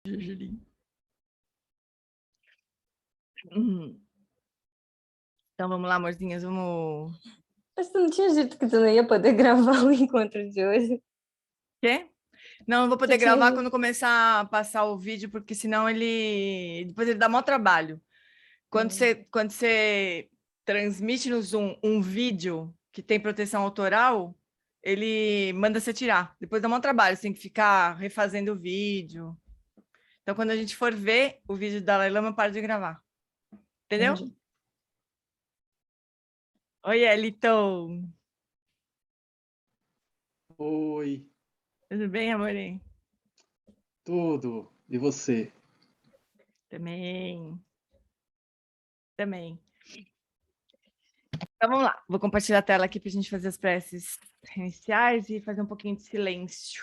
Julinho. Uhum. Então vamos lá, amorzinhas, vamos. Mas tu não tinha dito que tu não ia poder gravar o encontro de hoje? Quê? Não, não vou Tu poder tinha gravar dito. quando começar a passar o vídeo, porque senão ele. Depois ele dá maior trabalho. Quando você transmite no Zoom um vídeo que tem proteção autoral, ele manda você tirar. Depois dá maior trabalho, você tem que ficar refazendo o vídeo. Então, quando a gente for ver o vídeo da Dalai Lama, para de gravar. Entendeu? Entendi. Oi, Elito. Oi, Tudo bem, amorim? tudo. E você? Também. Também. Então vamos lá. Vou compartilhar a tela aqui para a gente fazer as preces iniciais e fazer um pouquinho de silêncio.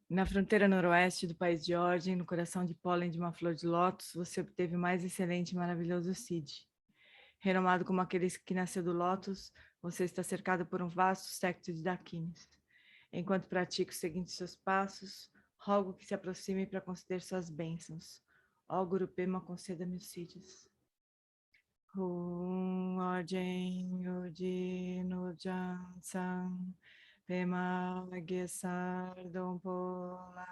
Na fronteira noroeste do país de ordem, no coração de pólen de uma flor de lótus, você obteve o mais excelente e maravilhoso Cid. Renomado como aquele que nasceu do lótus, você está cercado por um vasto séquito de daquines. Enquanto pratica os seguintes seus passos, rogo que se aproxime para conceder suas bênçãos. Ó Guru Pema, conceda-me os Cids. Orjen Uji Nujan Sang Pema Gesar Dompola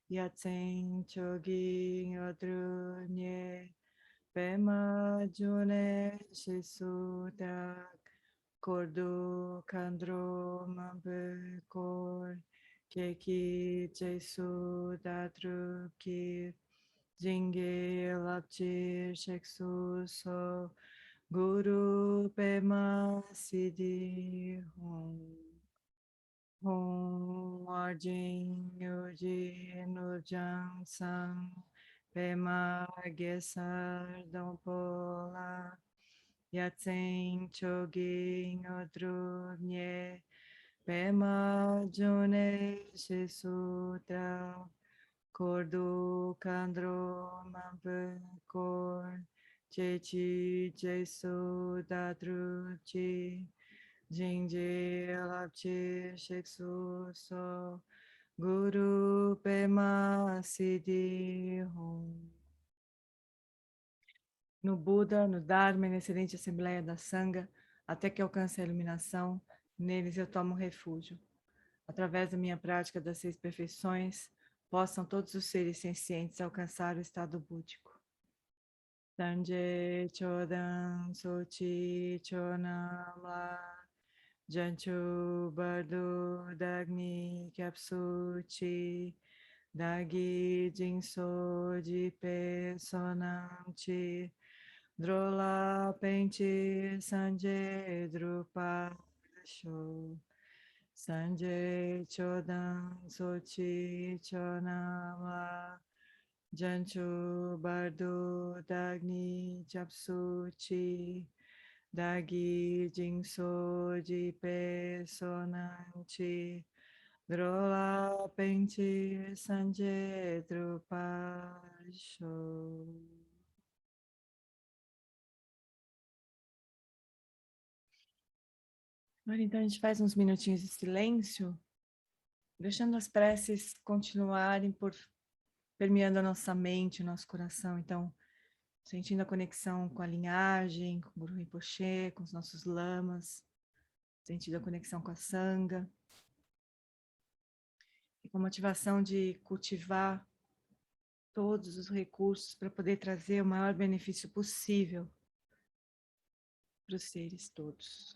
Yatsen Chogi Yodrunye Pema June Shisutak Kordo Kandro Mambekor Keki Jesu Datruki Jinge Lapchi Sheksu So Guru Pema Siddhi Hum Arjin Yuji Nujang Sang Pema Gesar Dompola Yatsen Chogi Odrunye Pema June Shisutra Kordo Kandro Mampekor Chechi Jesu Dadruchi Jinji Lapchi Sheksu So Guru Pema Siddhi Hum. No Buda, no Dharma e na excelente Assembleia da Sangha, até que alcance a iluminação, neles eu tomo refúgio. Através da minha prática das 6 perfeições, possam todos os seres sencientes alcançar o estado búdico. Danje Chodan Sochi Chonamla Janchu Bardo Dagni Kapsuchi Dagi Jinso Jipe Sonamchi Drola Penti Sanje Drupa Sho Sanjay Chodan Sochi Chonama Janchu Bardo Dagni Japsuchi Dagi Jinso Jipe Sonanchi Drola Penti Sanjay Drupasho. Agora então a gente faz uns minutinhos de silêncio, deixando as preces continuarem permeando a nossa mente, o nosso coração. Então, sentindo a conexão com a linhagem, com o Guru Rinpoche, com os nossos lamas, sentindo a conexão com a Sangha, e com a motivação de cultivar todos os recursos para poder trazer o maior benefício possível para os seres todos.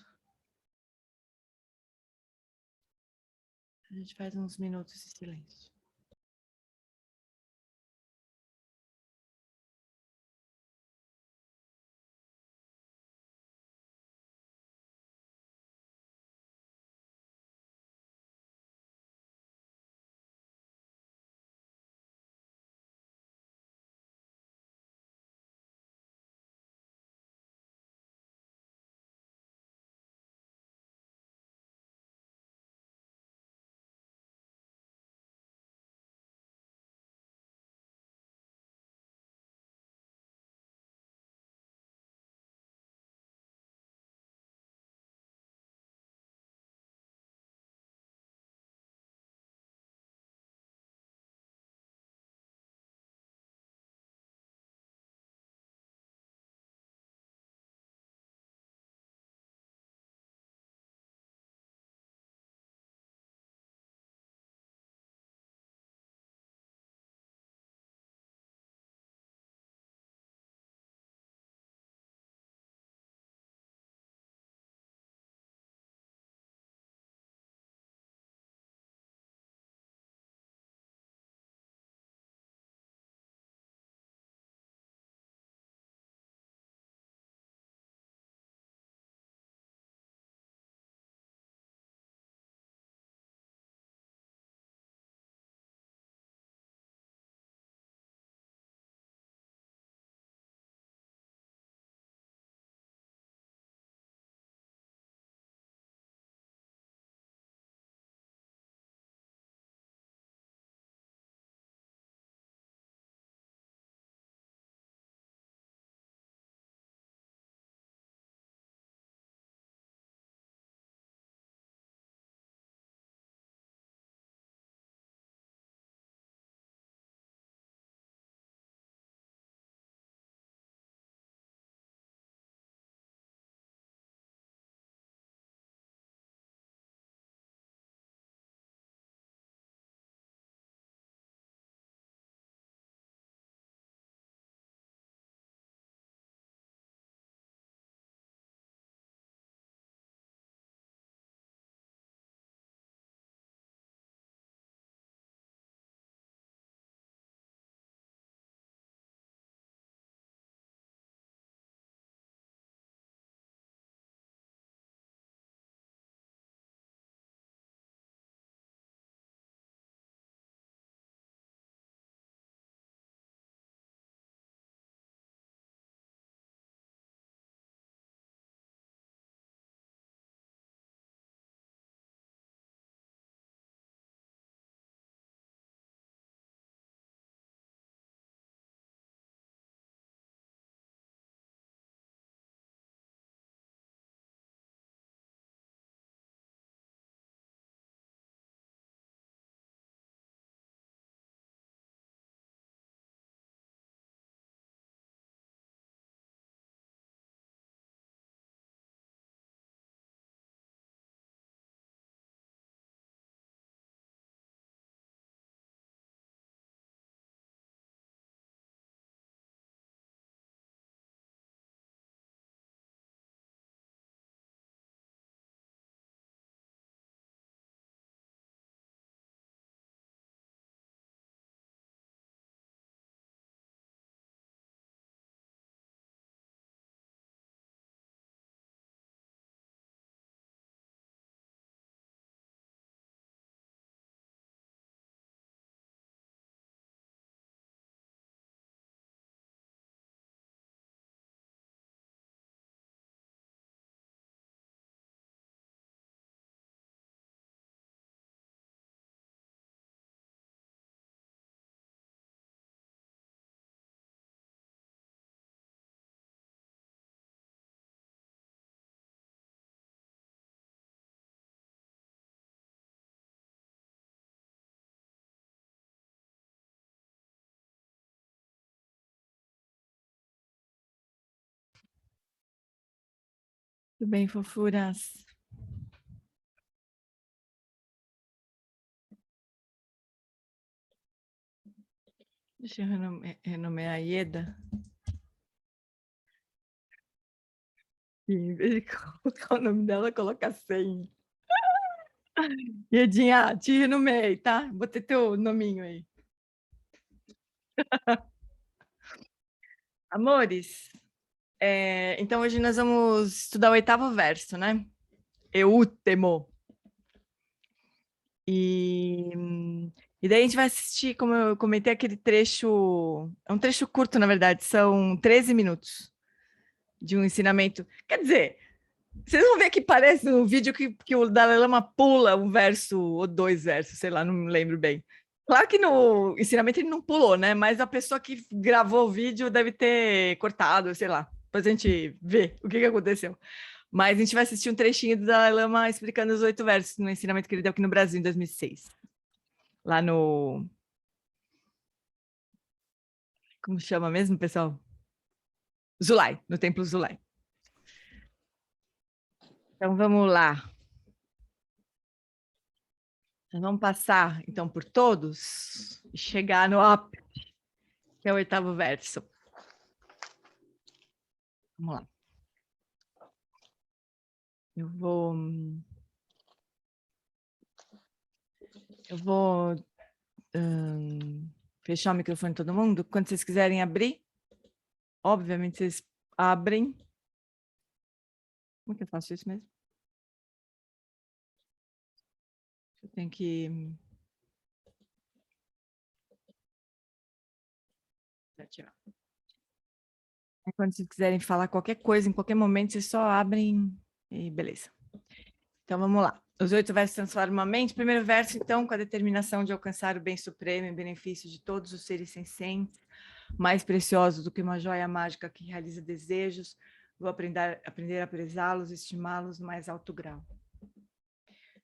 A gente faz uns minutos de silêncio. Tudo bem, fofuras? Deixa eu renomear a Ieda. E em vez de colocar o nome dela, colocar 100. Iedinha, te renomeei, tá? Botei teu nominho aí. Amores, então hoje nós vamos estudar o 8º verso, né? Eútemo. E daí a gente vai assistir, como eu comentei, aquele trecho. É um trecho curto, na verdade, são 13 minutos de um ensinamento. Quer dizer, vocês vão ver que parece no vídeo que o Dalai Lama pula um verso ou 2 versos, sei lá, não me lembro bem. Claro que no ensinamento ele não pulou, né? Mas a pessoa que gravou o vídeo deve ter cortado, sei lá. Depois a gente vê o que aconteceu. Mas a gente vai assistir um trechinho do Dalai Lama explicando os 8 versos no ensinamento que ele deu aqui no Brasil em 2006. Lá no... Como chama mesmo, pessoal? Zulai, no Templo Zulai. Então, vamos lá. Nós vamos passar, então, por todos e chegar no Up, que é o 8º verso. Vamos lá. Eu vou fechar o microfone de todo mundo. Quando vocês quiserem abrir, obviamente vocês abrem. Como é que eu faço isso mesmo? Eu tenho que... Quando vocês quiserem falar qualquer coisa, em qualquer momento, vocês só abrem e beleza. Então, vamos lá. Os 8 versos transformam a mente. Primeiro verso, então, com a determinação de alcançar o bem supremo em benefício de todos os seres sencientes, mais preciosos do que uma joia mágica que realiza desejos, vou aprender a prezá-los, estimá-los no mais alto grau.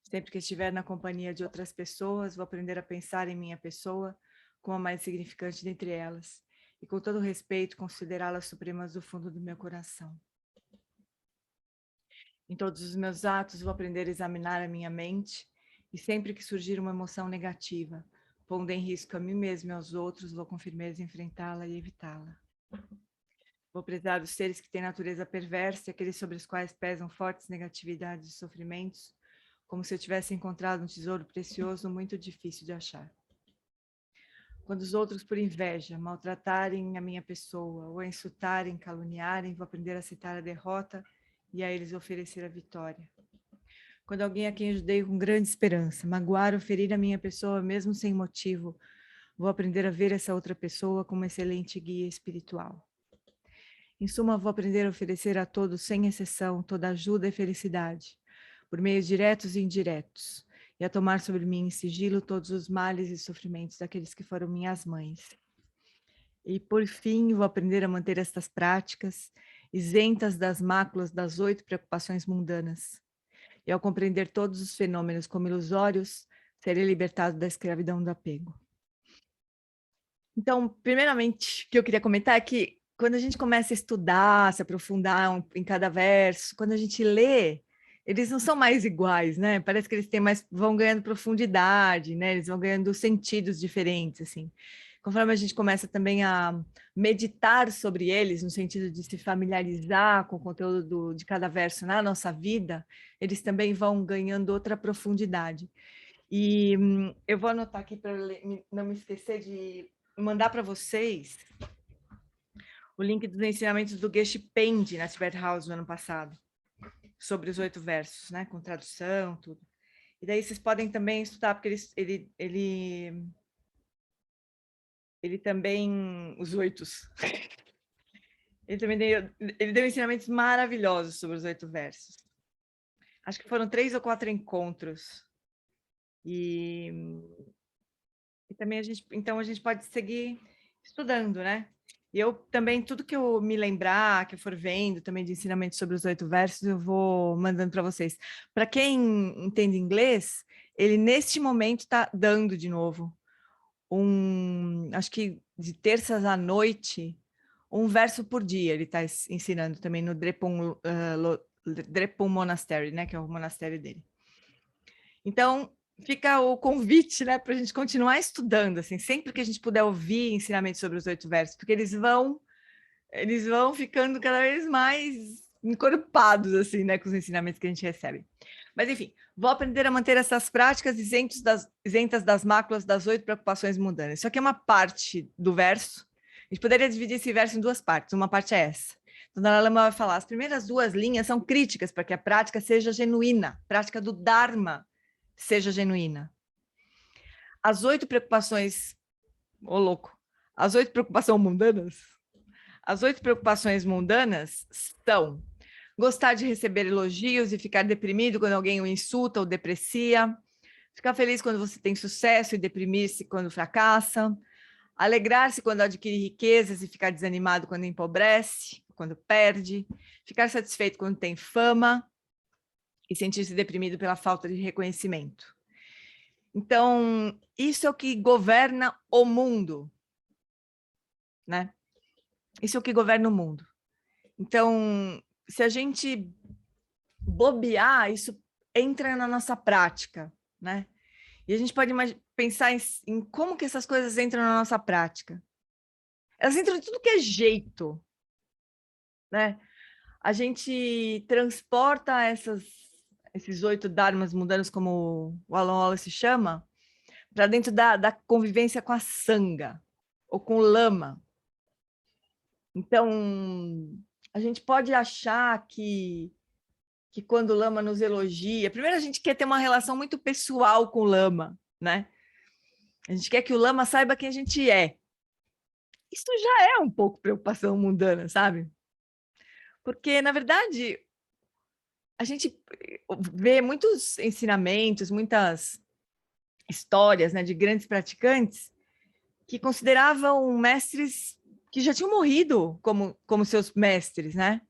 Sempre que estiver na companhia de outras pessoas, vou aprender a pensar em minha pessoa como a mais significante dentre elas, e com todo respeito considerá-las supremas do fundo do meu coração. Em todos os meus atos, vou aprender a examinar a minha mente, e sempre que surgir uma emoção negativa, pondo em risco a mim mesmo e aos outros, vou com firmeza enfrentá-la e evitá-la. Vou prezar os seres que têm natureza perversa e aqueles sobre os quais pesam fortes negatividades e sofrimentos, como se eu tivesse encontrado um tesouro precioso muito difícil de achar. Quando os outros, por inveja, maltratarem a minha pessoa, ou insultarem, caluniarem, vou aprender a aceitar a derrota e a eles oferecer a vitória. Quando alguém a quem ajudei com grande esperança magoar ou ferir a minha pessoa, mesmo sem motivo, vou aprender a ver essa outra pessoa como uma excelente guia espiritual. Em suma, vou aprender a oferecer a todos, sem exceção, toda ajuda e felicidade, por meios diretos e indiretos, e a tomar sobre mim em sigilo todos os males e sofrimentos daqueles que foram minhas mães. E, por fim, vou aprender a manter estas práticas isentas das máculas das 8 preocupações mundanas. E, ao compreender todos os fenômenos como ilusórios, serei libertado da escravidão do apego. Então, primeiramente, o que eu queria comentar é que quando a gente começa a estudar, se aprofundar em cada verso, quando a gente lê, eles não são mais iguais, né? Parece que eles têm mais, vão ganhando profundidade, né? Eles vão ganhando sentidos diferentes, assim. Conforme a gente começa também a meditar sobre eles, no sentido de se familiarizar com o conteúdo de cada verso na nossa vida, eles também vão ganhando outra profundidade. E eu vou anotar aqui para não me esquecer de mandar para vocês o link dos ensinamentos do Geshe Pende na Tibet House no ano passado, sobre os 8 versos, né, com tradução, tudo. E daí vocês podem também estudar, porque ele também, os 8, ele deu ensinamentos maravilhosos sobre os 8 versos. Acho que foram 3 ou 4 encontros. E também então a gente pode seguir estudando, né? E eu também, tudo que eu me lembrar, que eu for vendo também de ensinamento sobre os 8 versos, eu vou mandando para vocês. Para quem entende inglês, ele neste momento está dando de novo acho que de terças à noite, um verso por dia ele está ensinando também no Drepung Drepung Monastery, né? Que é o monastério dele. Então, fica o convite, né? Para a gente continuar estudando, assim, sempre que a gente puder ouvir ensinamentos sobre os 8 versos, porque eles vão ficando cada vez mais encorpados, assim, né? Com os ensinamentos que a gente recebe. Mas, enfim, vou aprender a manter essas práticas isentas das máculas das 8 preocupações mundanas. Isso aqui é uma parte do verso. A gente poderia dividir esse verso em 2 partes. Uma parte é essa. Então, Dalai Lama vai falar, as primeiras 2 linhas são críticas para que a prática seja genuína, a prática do Dharma seja genuína. As 8 preocupações, as 8 preocupações mundanas, as 8 preocupações mundanas são gostar de receber elogios e ficar deprimido quando alguém o insulta ou deprecia, ficar feliz quando você tem sucesso e deprimir-se quando fracassa, alegrar-se quando adquire riquezas e ficar desanimado quando empobrece, quando perde, ficar satisfeito quando tem fama e sentir-se deprimido pela falta de reconhecimento. Então, isso é o que governa o mundo, né? Isso é o que governa o mundo. Então, se a gente bobear, isso entra na nossa prática, né? E a gente pode pensar em como que essas coisas entram na nossa prática. Elas entram de tudo que é jeito, né? A gente transporta esses 8 dharmas mundanos, como o Alan Wallace chama, para dentro da convivência com a sangha, ou com o lama. Então, a gente pode achar que quando o lama nos elogia, primeiro a gente quer ter uma relação muito pessoal com o lama, né? A gente quer que o lama saiba quem a gente é. Isso já é um pouco preocupação mundana, sabe? Porque, na verdade, a gente vê muitos ensinamentos, muitas histórias, né, de grandes praticantes que consideravam mestres que já tinham morrido como seus mestres, né?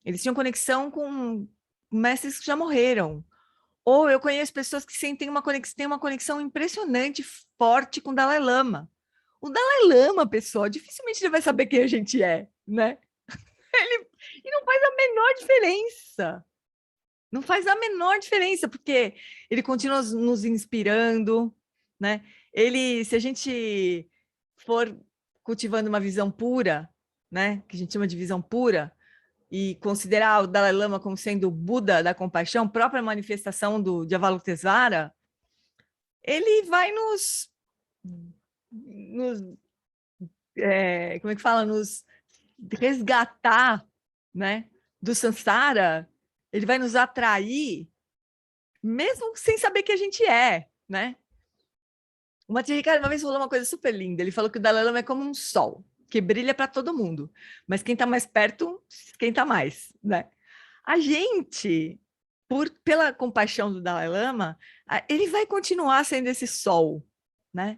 Eles tinham conexão com mestres que já morreram. Ou eu conheço pessoas que têm uma conexão impressionante, forte com o Dalai Lama. O Dalai Lama, pessoal, dificilmente ele vai saber quem a gente é, né? E não faz a menor diferença. Não faz a menor diferença, porque ele continua nos inspirando, né? Se a gente for cultivando uma visão pura, né? Que a gente chama de visão pura, e considerar o Dalai Lama como sendo o Buda da compaixão, própria manifestação de Avalokitesvara, ele vai como é que fala? Nos resgatar, né? Do samsara, ele vai nos atrair, mesmo sem saber que a gente é, né? O Matia Ricardo uma vez falou uma coisa super linda, ele falou que o Dalai Lama é como um sol, que brilha para todo mundo, mas quem está mais perto, esquenta mais, né? A gente, pela compaixão do Dalai Lama, ele vai continuar sendo esse sol, né?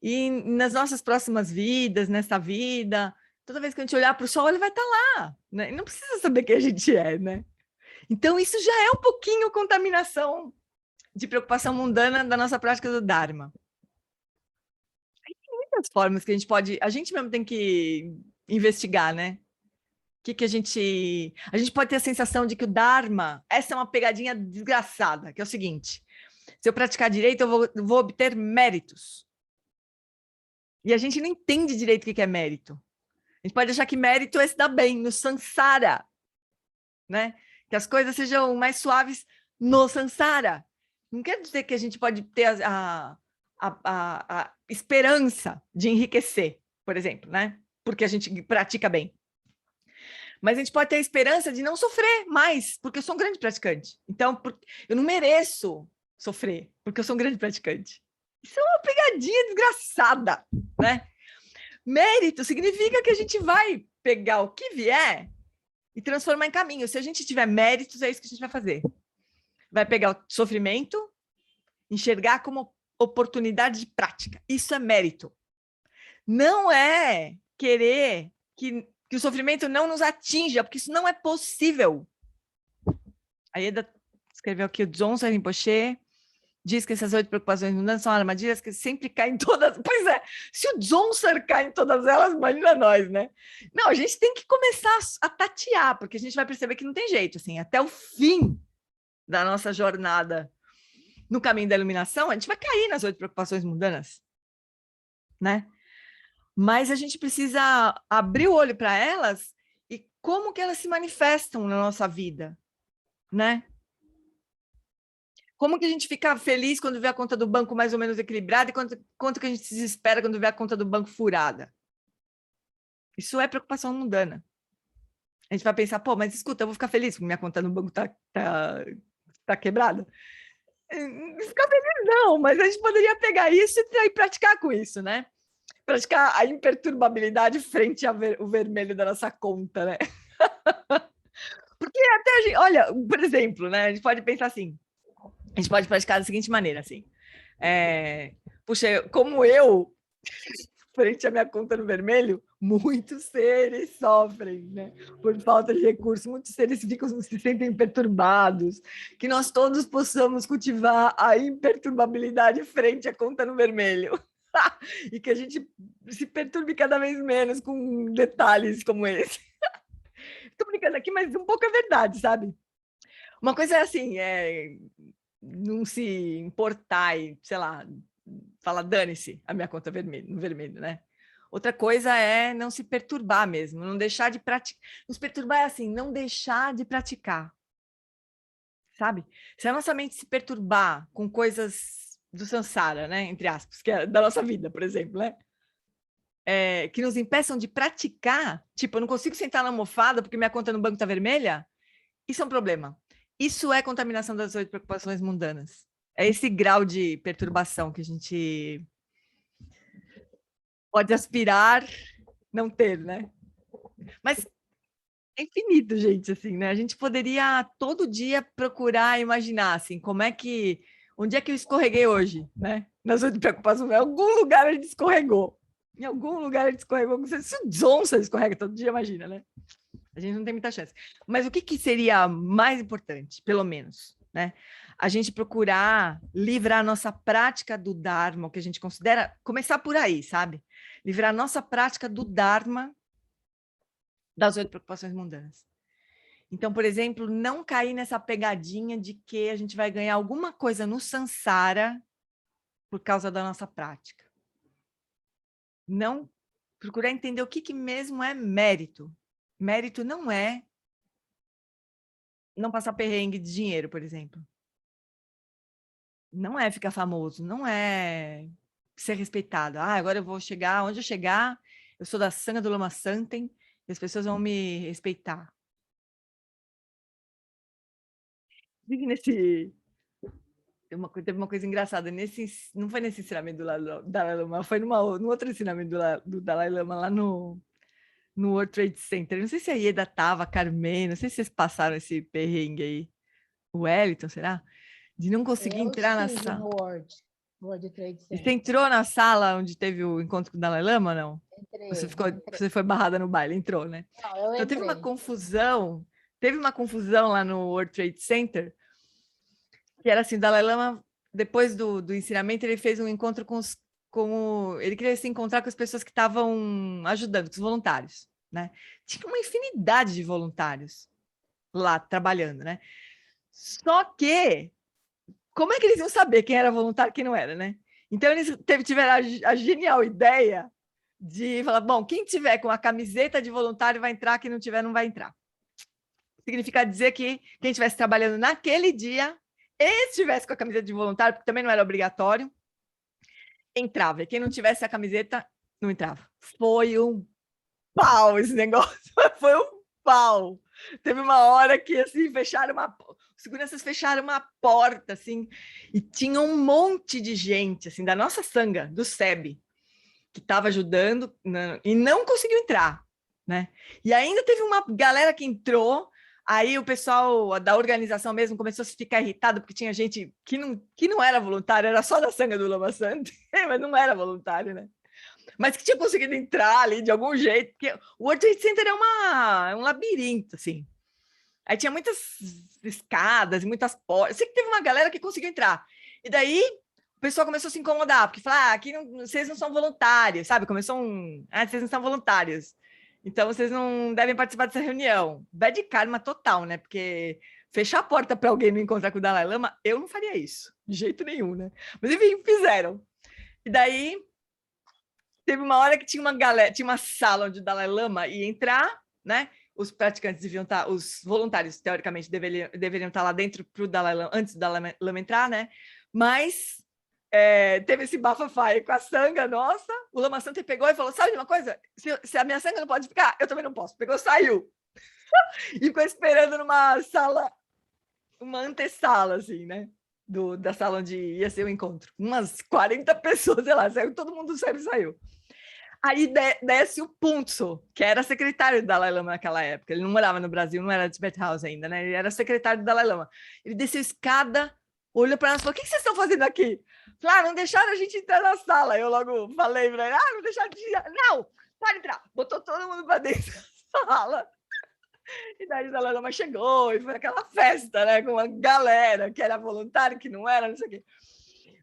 E nas nossas próximas vidas, nessa vida, toda vez que a gente olhar para o sol, ele vai estar lá, né? E não precisa saber quem a gente é, né? Então, isso já é um pouquinho contaminação de preocupação mundana da nossa prática do Dharma. Muitas formas que a gente mesmo tem que investigar, né? Que a gente pode ter a sensação de que o Dharma, essa é uma pegadinha desgraçada, que é o seguinte, se eu praticar direito, eu vou obter méritos. E a gente não entende direito o que é mérito. A gente pode achar que mérito é se dar bem no samsara, né? Que as coisas sejam mais suaves no samsara. Não quer dizer que a gente pode ter a esperança de enriquecer, por exemplo, né? Porque a gente pratica bem. Mas a gente pode ter a esperança de não sofrer mais, porque eu sou um grande praticante. Então, eu não mereço sofrer, porque eu sou um grande praticante. Isso é uma pegadinha desgraçada, né? Mérito significa que a gente vai pegar o que vier e transformar em caminho. Se a gente tiver méritos, é isso que a gente vai fazer. Vai pegar o sofrimento, enxergar como oportunidade de prática. Isso é mérito. Não é querer que o sofrimento não nos atinja, porque isso não é possível. A Ieda escreveu aqui o Dzongsa Rinpoche, diz que essas 8 preocupações mundanas são armadilhas que sempre caem em todas. Pois é, se o Johnson cai em todas elas, imagina nós, né? Não, a gente tem que começar a tatear, porque a gente vai perceber que não tem jeito, assim, até o fim da nossa jornada no caminho da iluminação, a gente vai cair nas 8 preocupações mundanas, né? Mas a gente precisa abrir o olho para elas e como que elas se manifestam na nossa vida, né? Como que a gente fica feliz quando vê a conta do banco mais ou menos equilibrada e quanto que a gente se desespera quando vê a conta do banco furada? Isso é preocupação mundana. A gente vai pensar, pô, mas escuta, eu vou ficar feliz porque minha conta no banco tá quebrada. Ficar feliz não, mas a gente poderia pegar isso e praticar com isso, né? Praticar a imperturbabilidade frente ao vermelho da nossa conta, né? Porque até a gente, olha, por exemplo, né? A gente pode pensar assim, a gente pode praticar da seguinte maneira, assim. Puxa, como eu, frente à minha conta no vermelho, muitos seres sofrem, né? Por falta de recursos, muitos seres se sentem perturbados, que nós todos possamos cultivar a imperturbabilidade frente à conta no vermelho. E que a gente se perturbe cada vez menos com detalhes como esse. Estou brincando aqui, mas um pouco é verdade, sabe? Uma coisa é assim, não se importar e, sei lá, falar dane-se a minha conta no vermelho, né? Outra coisa é não se perturbar mesmo, não deixar de praticar. Nos perturbar é assim, não deixar de praticar, sabe? Se a nossa mente se perturbar com coisas do samsara, né, entre aspas, que é da nossa vida, por exemplo, né? Que nos impeçam de praticar, tipo, eu não consigo sentar na almofada porque minha conta no banco está vermelha, isso é um problema. Isso é contaminação das 8 preocupações mundanas. É esse grau de perturbação que a gente pode aspirar não ter, né? Mas é infinito, gente, assim, né? A gente poderia todo dia procurar imaginar, assim, onde é que eu escorreguei hoje, né? Nas 8 preocupações, em algum lugar a gente escorregou. Em algum lugar a gente escorregou. Se o Johnson escorrega todo dia, imagina, né? A gente não tem muita chance. Mas o que seria mais importante, pelo menos, né? A gente procurar livrar a nossa prática do Dharma, o que a gente considera, começar por aí, sabe? Livrar a nossa prática do Dharma das 8 preocupações mundanas. Então, por exemplo, não cair nessa pegadinha de que a gente vai ganhar alguma coisa no samsara por causa da nossa prática. Não procurar entender o que mesmo é mérito. Mérito não é não passar perrengue de dinheiro, por exemplo. Não é ficar famoso, não é ser respeitado. Agora eu vou chegar, onde eu chegar, eu sou da Sangha do Lama Santen e as pessoas vão me respeitar. Teve uma coisa engraçada, não foi nesse ensinamento do Dalai Lama, foi no outro ensinamento do Dalai Lama lá no World Trade Center. Não sei se a Ieda tava, a Carmen, não sei se vocês passaram esse perrengue aí. O Wellington, será? De não conseguir entrar na sala. No World Trade E Center. você entrou na sala onde teve o encontro com o Dalai Lama, não? Entrei. Você foi barrada no baile, entrou, né? Não, eu então entrei. teve uma confusão lá no World Trade Center, que era assim, o Dalai Lama, depois do ensinamento, ele fez um encontro ele queria se encontrar com as pessoas que estavam ajudando, com os voluntários, né? Tinha uma infinidade de voluntários lá trabalhando, né? Só que, como é que eles iam saber quem era voluntário e quem não era, né? Então, eles tiveram a genial ideia de falar, bom, quem tiver com a camiseta de voluntário vai entrar, quem não tiver não vai entrar. Significa dizer que quem estivesse trabalhando naquele dia e estivesse com a camiseta de voluntário, porque também não era obrigatório, entrava. E quem não tivesse a camiseta, não entrava. Foi um pau esse negócio. Foi um pau. Teve uma hora que, assim, os seguranças fecharam uma porta, assim, e tinha um monte de gente, assim, da nossa sangha, do SEB, que estava ajudando, né, e não conseguiu entrar, né? E ainda teve uma galera que entrou, aí o pessoal da organização mesmo começou a ficar irritado, porque tinha gente que não era voluntário, era só da sangha do Lama Santen, mas não era voluntário, né? Mas que tinha conseguido entrar ali de algum jeito, porque o World Trade Center é um labirinto, assim. Aí tinha muitas escadas e muitas portas. Eu sei que teve uma galera que conseguiu entrar. E daí, o pessoal começou a se incomodar, porque fala, aqui vocês não são voluntários, sabe? Começou vocês não são voluntários, então vocês não devem participar dessa reunião. Bad karma total, né? Porque fechar a porta para alguém não encontrar com o Dalai Lama, eu não faria isso, de jeito nenhum, né? Mas enfim, fizeram. E daí, teve uma hora que tinha uma galera, tinha uma sala onde o Dalai Lama ia entrar, né? Os praticantes deviam estar, os voluntários, teoricamente, deveriam estar lá dentro pro Dalai Lama, antes do Dalai Lama entrar, né? Mas teve esse bafafá aí com a sanga nossa, o Lama Santa pegou e falou, sabe de uma coisa? Se a minha sanga não pode ficar, eu também não posso. Pegou, saiu. E ficou esperando numa sala, uma antessala, assim, né? Da sala onde ia ser o encontro. Umas 40 pessoas, sei lá, saiu, todo mundo saiu e saiu. Aí desce o Puntso, que era secretário do Dalai Lama naquela época. Ele não morava no Brasil, não era de Tibet House ainda, né? Ele era secretário do Dalai Lama. Ele desceu a escada, olhou para nós e falou, o que vocês estão fazendo aqui? Falei, não deixaram a gente entrar na sala. Eu logo falei para ele, não deixaram a gente... Não, pode entrar. Botou todo mundo para dentro da sala. E daí o Dalai Lama chegou e foi aquela festa, né? Com uma galera que era voluntária, que não era, não sei o quê.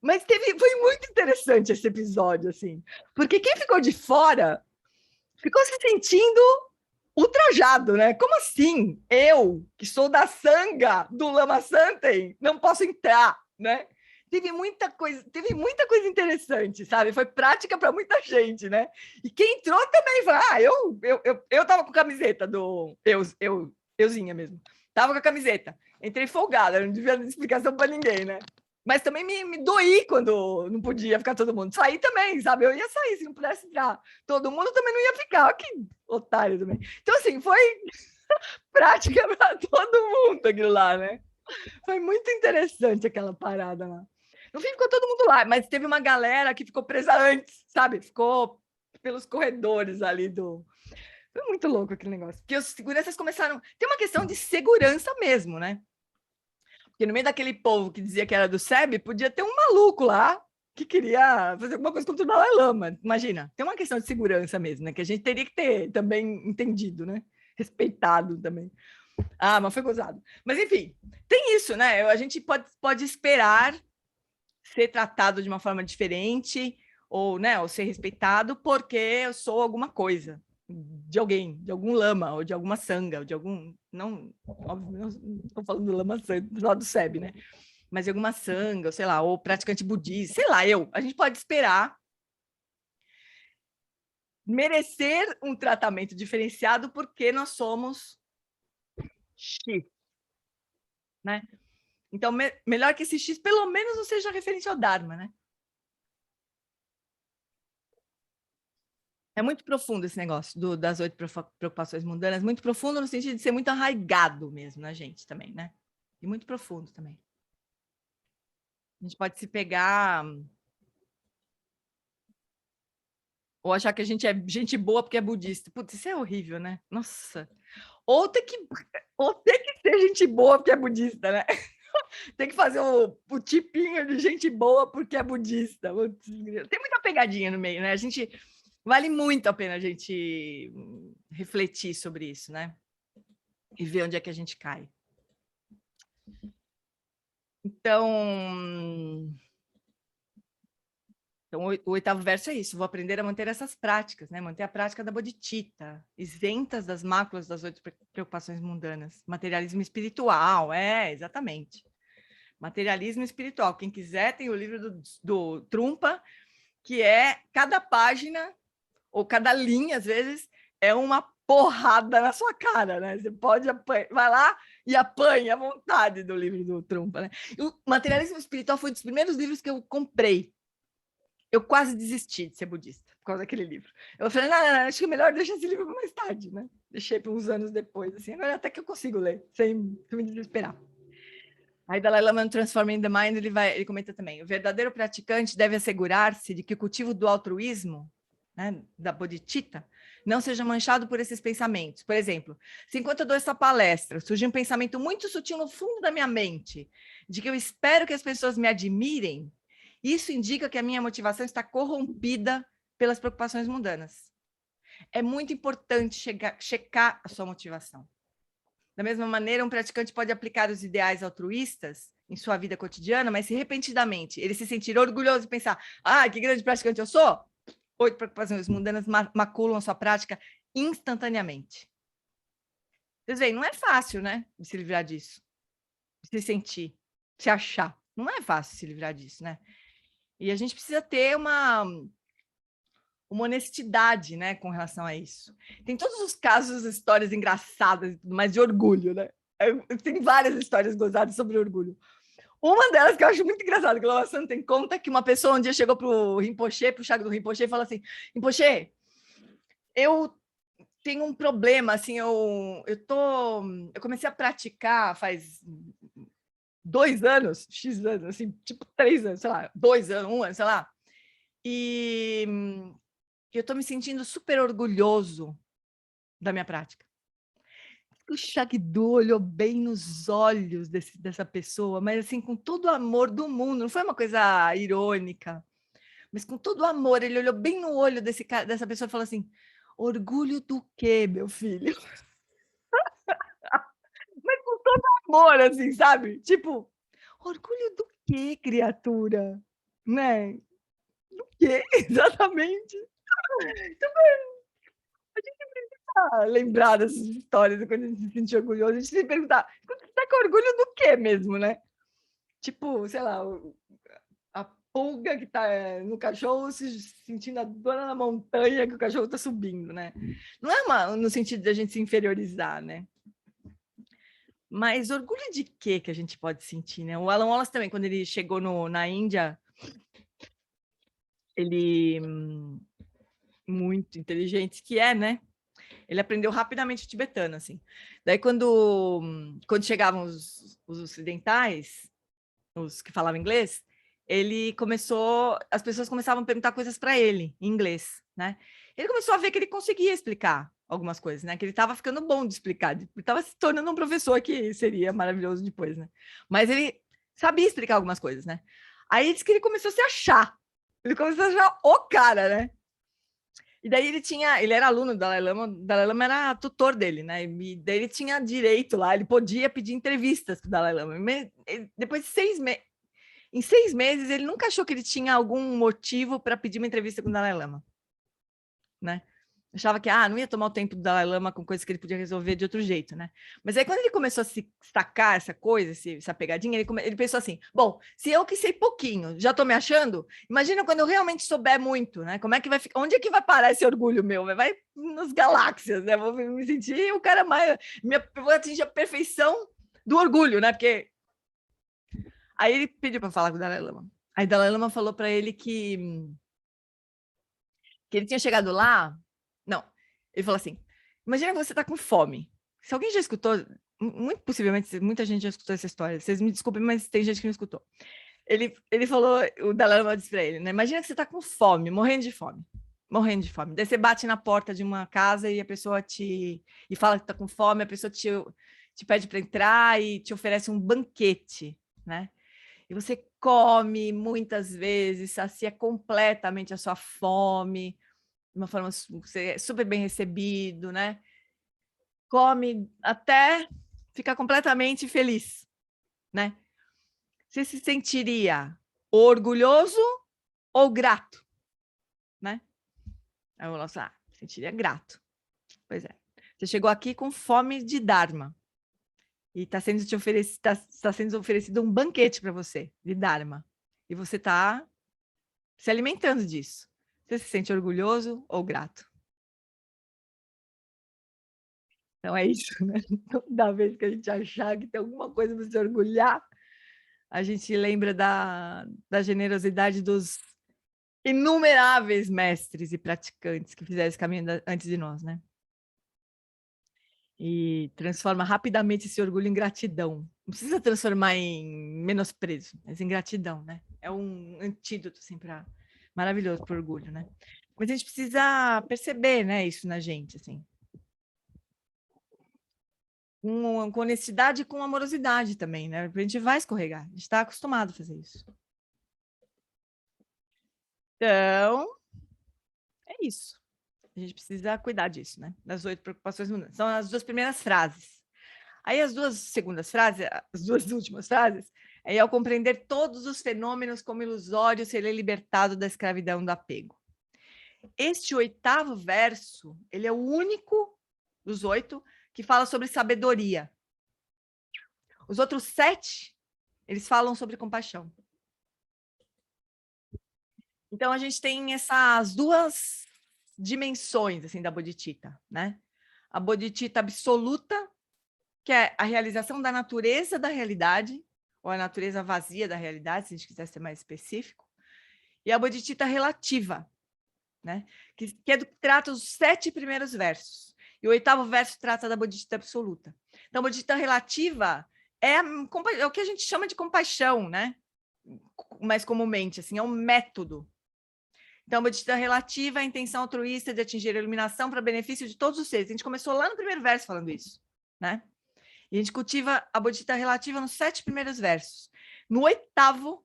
Mas foi muito interessante esse episódio, assim, porque quem ficou de fora ficou se sentindo ultrajado, né? Como assim? Eu, que sou da sanga do Lama Santen, não posso entrar, né? Teve muita coisa interessante, sabe? Foi prática para muita gente, né? E quem entrou também falou, eu tava com camiseta do euzinha mesmo. Tava com a camiseta. Entrei folgada, não devia dar explicação para ninguém, né? Mas também me doí quando não podia ficar todo mundo. Saí também, sabe? Eu ia sair, se não pudesse entrar. Todo mundo também não ia ficar. Que otário também. Então, assim, foi prática para todo mundo aquilo lá, né? Foi muito interessante aquela parada lá. No fim, ficou todo mundo lá, mas teve uma galera que ficou presa antes, sabe? Ficou pelos corredores ali do... Foi muito louco aquele negócio. Porque os seguranças começaram... Tem uma questão de segurança mesmo, né? Porque no meio daquele povo que dizia que era do SEB, podia ter um maluco lá que queria fazer alguma coisa contra o Dalai Lama. Imagina, tem uma questão de segurança mesmo, né? Que a gente teria que ter também entendido, né? Respeitado também. Mas foi gozado. Mas, enfim, tem isso, né? A gente pode esperar ser tratado de uma forma diferente ou, né, ou ser respeitado porque eu sou alguma coisa. De alguém, de algum lama, ou de alguma sanga, ou de algum... Não, óbvio, não estou falando do lama sanga, só do SEB, né? Mas de alguma sanga, ou sei lá, ou praticante budista, sei lá, a gente pode esperar merecer um tratamento diferenciado porque nós somos X, né? Então, melhor que esse X, pelo menos não seja referente ao Dharma, né? É muito profundo esse negócio das 8 preocupações mundanas, muito profundo no sentido de ser muito arraigado mesmo na gente também, né? E muito profundo também. A gente pode se pegar ou achar que a gente é gente boa porque é budista. Putz, isso é horrível, né? Nossa. Ou ter que ser gente boa porque é budista, né? Tem que fazer o tipinho de gente boa porque é budista. Tem muita pegadinha no meio, né? Vale muito a pena a gente refletir sobre isso, né? E ver onde é que a gente cai. Então, o 8º verso é isso. Vou aprender a manter essas práticas, né? Manter a prática da bodhicitta, isentas das máculas das 8 preocupações mundanas. Materialismo espiritual, exatamente. Materialismo espiritual. Quem quiser, tem o livro do Trungpa, que é cada página ou cada linha, às vezes, é uma porrada na sua cara, né? Você pode vai lá e apanha à vontade do livro do Trungpa, né? E o Materialismo Espiritual foi um dos primeiros livros que eu comprei. Eu quase desisti de ser budista por causa daquele livro. Eu falei, não, acho que é melhor deixar esse livro para mais tarde, né? Deixei para uns anos depois, assim, agora até que eu consigo ler, sem me desesperar. Aí Dalai Lama no Transforming the Mind, ele comenta também, o verdadeiro praticante deve assegurar-se de que o cultivo do altruísmo, né, da bodhicitta, não seja manchado por esses pensamentos. Por exemplo, se enquanto eu dou essa palestra, surge um pensamento muito sutil no fundo da minha mente, de que eu espero que as pessoas me admirem, isso indica que a minha motivação está corrompida pelas preocupações mundanas. É muito importante checar a sua motivação. Da mesma maneira, um praticante pode aplicar os ideais altruístas em sua vida cotidiana, mas se repentinamente ele se sentir orgulhoso e pensar, que grande praticante eu sou, 8 preocupações mundanas maculam a sua prática instantaneamente. Vocês veem, não é fácil, né, de se livrar disso, de se sentir, se achar. Não é fácil se livrar disso, né? E a gente precisa ter uma honestidade, né, com relação a isso. Tem todos os casos, histórias engraçadas, mas de orgulho, né? Tem várias histórias gozadas sobre orgulho. Uma delas que eu acho muito engraçada, que o Lama tem conta, que uma pessoa um dia chegou pro Rinpoche, pro Chaga do Rinpoche, e falou assim, Rinpoche, eu tenho um problema, assim, eu comecei a praticar faz 2 anos, X anos, assim, tipo 3 anos, sei lá, 2 anos, 1 ano, sei lá, e eu tô me sentindo super orgulhoso da minha prática. O Shagdu olhou bem nos olhos dessa pessoa, mas assim, com todo o amor do mundo, não foi uma coisa irônica, mas com todo o amor, ele olhou bem no olho dessa pessoa e falou assim, orgulho do quê, meu filho? Mas com todo amor, assim, sabe? Tipo, orgulho do quê, criatura? Né? Do quê, exatamente? Então, a gente precisa lembrar dessas histórias quando a gente se sentir orgulhoso, a gente tem que perguntar, você está com orgulho do quê mesmo, né? Tipo, sei lá, a pulga que está no cachorro se sentindo a dona da montanha que o cachorro está subindo, né? Não é no sentido de a gente se inferiorizar, né? Mas orgulho de quê que a gente pode sentir, né? O Alan Wallace também, quando ele chegou na Índia, ele, muito inteligente que é, né? Ele aprendeu rapidamente o tibetano, assim. Daí, quando chegavam os ocidentais, os que falavam inglês, as pessoas começavam a perguntar coisas para ele, em inglês, né? Ele começou a ver que ele conseguia explicar algumas coisas, né? Que ele estava ficando bom de explicar, ele estava se tornando um professor que seria maravilhoso depois, né? Mas ele sabia explicar algumas coisas, né? Aí ele disse que ele começou a se achar. Ele começou a achar o cara, né? E daí ele era aluno do Dalai Lama, o Dalai Lama era tutor dele, né? E daí ele tinha direito lá, ele podia pedir entrevistas para o Dalai Lama. Depois de 6 meses, em 6 meses, ele nunca achou que ele tinha algum motivo para pedir uma entrevista com o Dalai Lama, né? Achava que não ia tomar o tempo do Dalai Lama com coisas que ele podia resolver de outro jeito, né? Mas aí quando ele começou a se sacar essa coisa, essa pegadinha, ele pensou assim, bom, se eu que sei pouquinho, já estou me achando, imagina quando eu realmente souber muito, né? Como é que vai ficar? Onde é que vai parar esse orgulho meu? Vai nas galáxias, né? Vou me sentir o cara mais... Eu vou atingir a perfeição do orgulho, né? Porque... Aí ele pediu para falar com o Dalai Lama. Aí o Dalai Lama falou para ele que ele tinha chegado lá... Não, ele falou assim, imagina que você está com fome. Se alguém já escutou, muito possivelmente, muita gente já escutou essa história, vocês me desculpem, mas tem gente que não escutou. Ele falou, o Dalai Lama disse para ele, né? Imagina que você está com fome, morrendo de fome. Daí você bate na porta de uma casa e a pessoa e fala que está com fome, a pessoa te pede para entrar e te oferece um banquete, né? E você come muitas vezes, sacia completamente a sua fome, de uma forma, você é super bem recebido, né? Come até ficar completamente feliz, né? Você se sentiria orgulhoso ou grato, né? Aí eu falo assim, sentiria grato. Pois é. Você chegou aqui com fome de Dharma e está sendo oferecido um banquete para você de Dharma e você está se alimentando disso. Você se sente orgulhoso ou grato? Então é isso, né? Toda vez que a gente achar que tem alguma coisa para se orgulhar, a gente lembra da generosidade dos inumeráveis mestres e praticantes que fizeram esse caminho antes de nós, né? E transforma rapidamente esse orgulho em gratidão. Não precisa transformar em menosprezo, mas em gratidão, né? É um antídoto, assim, maravilhoso para o orgulho, né? Mas a gente precisa perceber, né, isso na gente, assim. Com honestidade e com amorosidade também, né? A gente vai escorregar, a gente está acostumado a fazer isso. Então, é isso. A gente precisa cuidar disso, né? Das 8 preocupações mundanas. São as 2 primeiras frases. Aí as 2 segundas frases, as 2 últimas frases, E ao compreender todos os fenômenos como ilusórios, ele é libertado da escravidão do apego. Este 8º verso, ele é o único dos 8 que fala sobre sabedoria. Os outros 7, eles falam sobre compaixão. Então, a gente tem essas duas dimensões assim, da bodhicitta, né? A bodhicitta absoluta, que é a realização da natureza da realidade, ou a natureza vazia da realidade, se a gente quiser ser mais específico, e a bodhicitta relativa, né? que trata os 7 primeiros versos. E o 8º verso trata da bodhicitta absoluta. Então, a bodhicitta relativa é o que a gente chama de compaixão, né? Mais comumente, assim, é um método. Então, a bodhicitta relativa é a intenção altruísta de atingir a iluminação para benefício de todos os seres. A gente começou lá no primeiro verso falando isso, né? E a gente cultiva a bodhicitta relativa nos 7 primeiros versos. No 8º,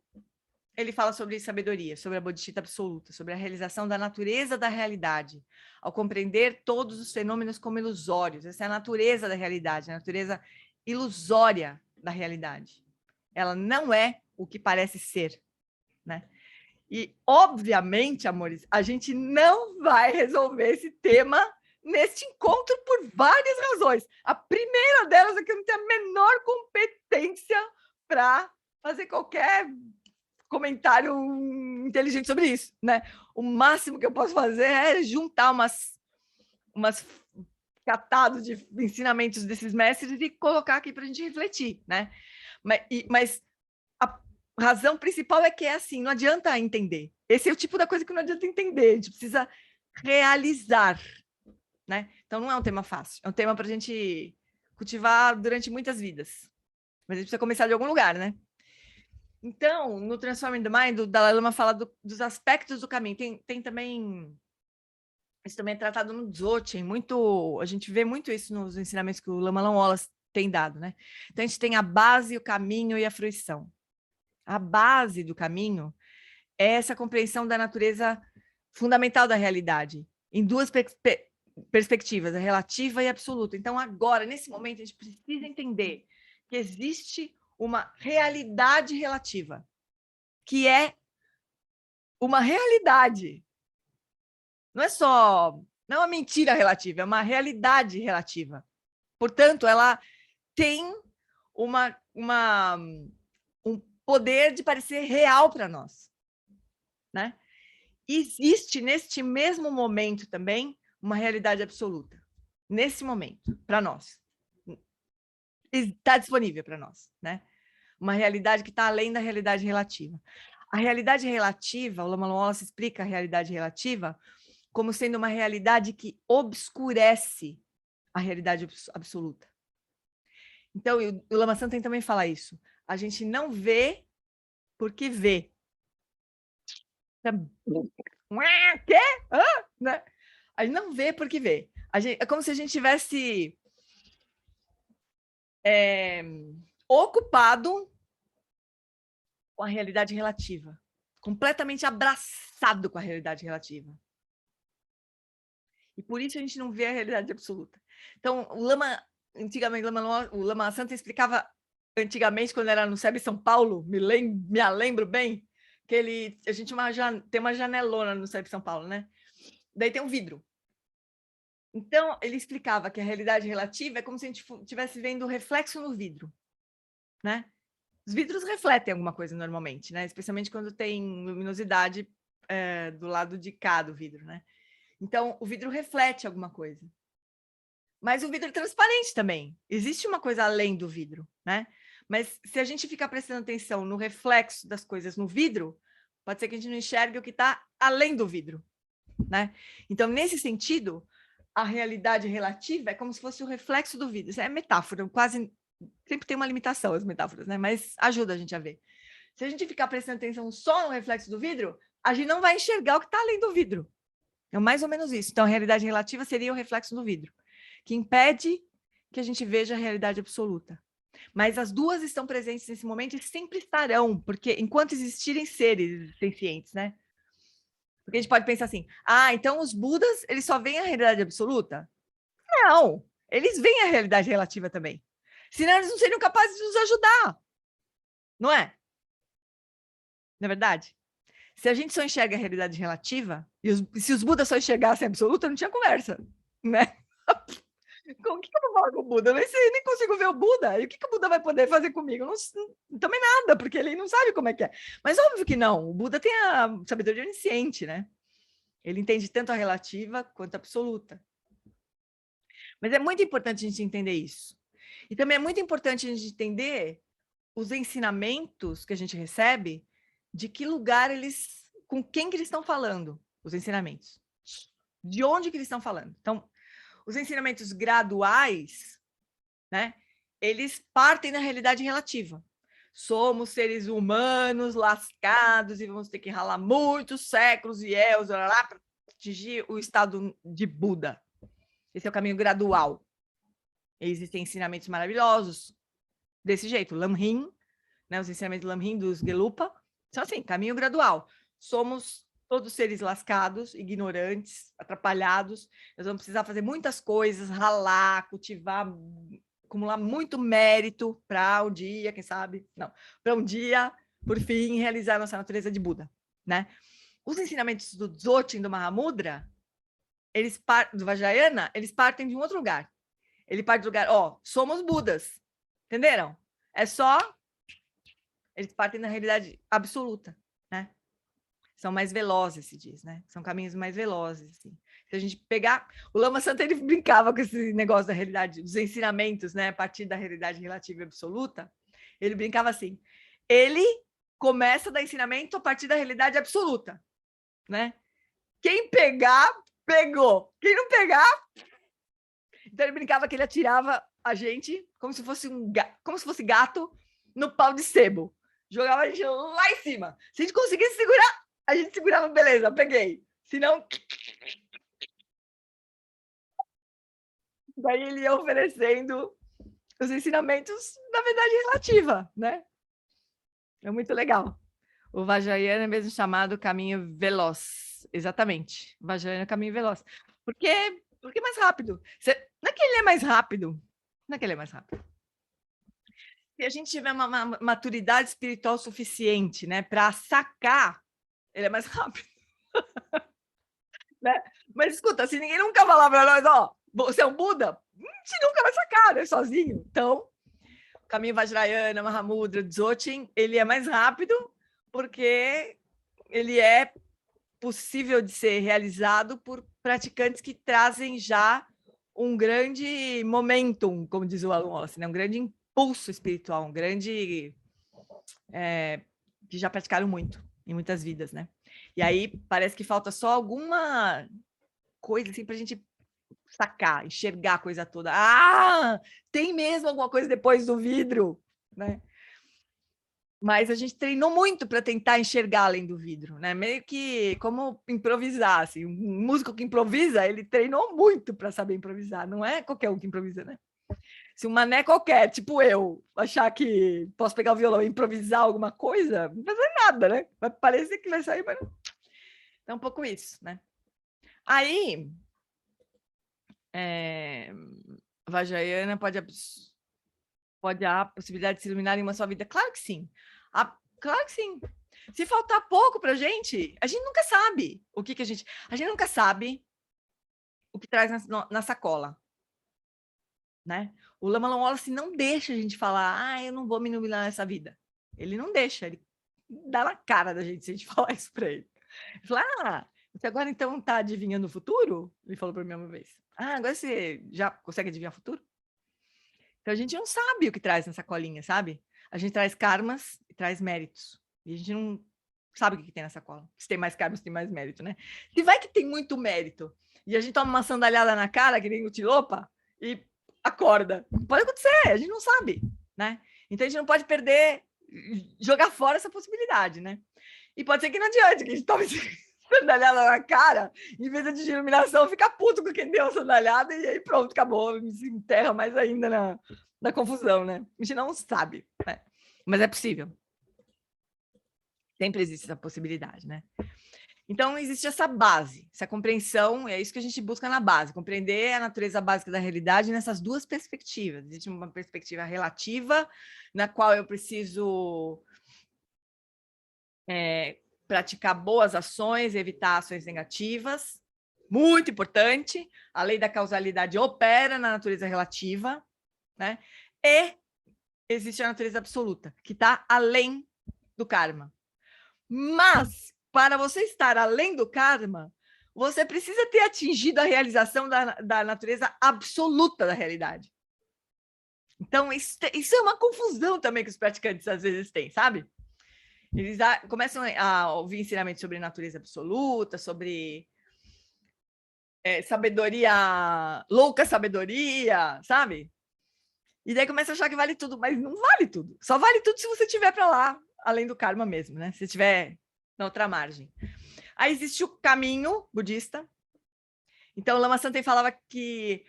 ele fala sobre sabedoria, sobre a bodhicitta absoluta, sobre a realização da natureza da realidade, ao compreender todos os fenômenos como ilusórios. Essa é a natureza da realidade, a natureza ilusória da realidade. Ela não é o que parece ser, né? E, obviamente, amores, a gente não vai resolver esse tema neste encontro por várias razões. A primeira delas é que eu não tenho a menor competência para fazer qualquer comentário inteligente sobre isso, né? O máximo que eu posso fazer é juntar umas catados de ensinamentos desses mestres e colocar aqui para a gente refletir, né? Mas a razão principal é que é assim, não adianta entender. Esse é o tipo da coisa que não adianta entender, a gente precisa realizar, né? Então não é um tema fácil, é um tema para a gente cultivar durante muitas vidas. Mas a gente precisa começar de algum lugar, né? Então, no Transforming the Mind, o Dalai Lama fala dos aspectos do caminho. Tem também... Isso também é tratado no Dzogchen. A gente vê muito isso nos ensinamentos que o Lama Wallace tem dado, né? Então, a gente tem a base, o caminho e a fruição. A base do caminho é essa compreensão da natureza fundamental da realidade, em duas perspectivas, a relativa e a absoluta. Então, agora, nesse momento, a gente precisa entender que existe uma realidade relativa, que é uma realidade. Não é uma mentira relativa, é uma realidade relativa. Portanto, ela tem um poder de parecer real para nós, né? Existe neste mesmo momento também uma realidade absoluta. Nesse momento, para nós. Está disponível para nós, né? Uma realidade que está além da realidade relativa. A realidade relativa, o Lama Wallace explica a realidade relativa como sendo uma realidade que obscurece a realidade absoluta. Então, o Lama Santen também fala isso. A gente não vê porque vê. Quê? Né? A gente não vê porque vê. É como se a gente tivesse ocupado com a realidade relativa, completamente abraçado com a realidade relativa. E por isso a gente não vê a realidade absoluta. Então, antigamente, o Lama Santen explicava antigamente, quando era no SEB São Paulo, me lembro bem, que a gente tem uma janelona no SEB São Paulo, né? Daí tem um vidro. Então, ele explicava que a realidade relativa é como se a gente estivesse vendo o reflexo no vidro, né? Os vidros refletem alguma coisa normalmente, né? Especialmente quando tem luminosidade do lado de cá do vidro, né? Então, o vidro reflete alguma coisa. Mas o vidro é transparente também. Existe uma coisa além do vidro, né? Mas se a gente ficar prestando atenção no reflexo das coisas no vidro, pode ser que a gente não enxergue o que está além do vidro, né? Então, nesse sentido, a realidade relativa é como se fosse o reflexo do vidro. Isso é metáfora, quase... Sempre tem uma limitação as metáforas, né? Mas ajuda a gente a ver. Se a gente ficar prestando atenção só no reflexo do vidro, a gente não vai enxergar o que está além do vidro. É mais ou menos isso. Então, a realidade relativa seria o reflexo do vidro, que impede que a gente veja a realidade absoluta. Mas as duas estão presentes nesse momento e sempre estarão, porque enquanto existirem seres sencientes, né? Porque a gente pode pensar assim, então os Budas, eles só veem a realidade absoluta? Não, eles veem a realidade relativa também. Senão eles não seriam capazes de nos ajudar. Não é? Não é verdade? Se a gente só enxerga a realidade relativa, e se os Budas só enxergassem a absoluta, não tinha conversa, né? Com o que eu vou falar com o Buda? Eu nem consigo ver o Buda. E o que o Buda vai poder fazer comigo? Também nada, porque ele não sabe como é que é. Mas óbvio que não. O Buda tem a sabedoria onisciente, né? Ele entende tanto a relativa quanto a absoluta. Mas é muito importante a gente entender isso. E também é muito importante a gente entender os ensinamentos que a gente recebe, de que lugar eles, com quem que eles estão falando, os ensinamentos. De onde que eles estão falando. Então, os ensinamentos graduais, né? Eles partem da realidade relativa. Somos seres humanos lascados e vamos ter que ralar muitos séculos e éons para atingir o estado de Buda. Esse é o caminho gradual. Existem ensinamentos maravilhosos desse jeito. Lamrim, né? Os ensinamentos Lamrim dos Gelupa são assim, caminho gradual. Somos todos seres lascados, ignorantes, atrapalhados. Nós vamos precisar fazer muitas coisas, ralar, cultivar, acumular muito mérito para um dia, quem sabe? Não, para um dia, por fim, realizar nossa natureza de Buda, né? Os ensinamentos do Dzogchen, do Mahamudra, do Vajrayana, eles partem de um outro lugar. Ele parte do lugar, somos Budas, entenderam? É só... Eles partem da realidade absoluta, né? São mais velozes, se diz, né? São caminhos mais velozes, assim. Se a gente pegar... O Lama Santa, ele brincava com esse negócio da realidade, dos ensinamentos, né? A partir da realidade relativa e absoluta. Ele brincava assim. Ele começa a dar ensinamento a partir da realidade absoluta, né? Quem pegar, pegou. Quem não pegar... Então, ele brincava que ele atirava a gente como se fosse gato no pau de sebo. Jogava a gente lá em cima. Se a gente conseguisse segurar, a gente segurava, beleza, peguei. Se não... Daí ele ia oferecendo os ensinamentos da verdade relativa, né? É muito legal. O Vajrayana é mesmo chamado caminho veloz. Exatamente. O Vajrayana é o caminho veloz. Porque é mais rápido. Não é que ele é mais rápido. Não é que ele é mais rápido. Se a gente tiver uma maturidade espiritual suficiente, né, para sacar, ele é mais rápido. Né? Mas escuta, se ninguém nunca falar para nós, você é um Buda, a gente nunca vai sacar, né, sozinho. Então, o caminho Vajrayana, Mahamudra, Dzogchen, ele é mais rápido porque ele é possível de ser realizado por praticantes que trazem já um grande momentum, como diz o Alan Wallace, né? Um grande impulso espiritual, um grande... que já praticaram muito, em muitas vidas, né? E aí parece que falta só alguma coisa assim para a gente sacar, enxergar a coisa toda. Tem mesmo alguma coisa depois do vidro, né? Mas a gente treinou muito para tentar enxergar além do vidro, né? Meio que como improvisar, assim. Um músico que improvisa, ele treinou muito para saber improvisar. Não é qualquer um que improvisa, né? Se um mané qualquer, tipo eu, achar que posso pegar o violão e improvisar alguma coisa, não vai fazer nada, né? Vai parecer que vai sair, mas não. É um pouco isso, né? Aí, Vajrayana pode a possibilidade de se iluminar em uma só vida? Claro que sim. Claro que sim. Se faltar pouco para a gente nunca sabe o que a gente nunca sabe o que traz na sacola, né? O Lama Wallace não deixa a gente falar, eu não vou me iluminar nessa vida. Ele não deixa, ele dá na cara da gente se a gente falar isso para ele. Ele fala, você agora então está adivinhando o futuro? Ele falou para mim uma vez. Agora você já consegue adivinhar o futuro? Então a gente não sabe o que traz na sacolinha, sabe? A gente traz karmas e traz méritos. E a gente não sabe o que tem na sacola. Se tem mais karma, se tem mais mérito, né? Se vai que tem muito mérito e a gente toma uma sandalhada na cara, que nem o Tilopa, e acorda. Pode acontecer, a gente não sabe, né? Então a gente não pode jogar fora essa possibilidade, né? E pode ser que não adiante, que a gente tome sandalhada na cara, em vez de iluminação, fica puto com quem deu a sandalhada e aí pronto, acabou, se enterra mais ainda na confusão, né? A gente não sabe, né? Mas é possível. Sempre existe essa possibilidade, né? Então, existe essa base, essa compreensão, é isso que a gente busca na base, compreender a natureza básica da realidade nessas duas perspectivas. Existe uma perspectiva relativa, na qual eu preciso praticar boas ações, evitar ações negativas, muito importante, a lei da causalidade opera na natureza relativa, né? E existe a natureza absoluta, que está além do karma. Mas, para você estar além do karma, você precisa ter atingido a realização da natureza absoluta da realidade. Então, isso é uma confusão também que os praticantes às vezes têm, sabe? Eles começam a ouvir ensinamentos sobre natureza absoluta, sobre sabedoria, louca sabedoria, sabe? E daí começa a achar que vale tudo, mas não vale tudo. Só vale tudo se você estiver para lá, além do karma mesmo, né? Se estiver na outra margem. Aí existe o caminho budista. Então, Lama Santen falava que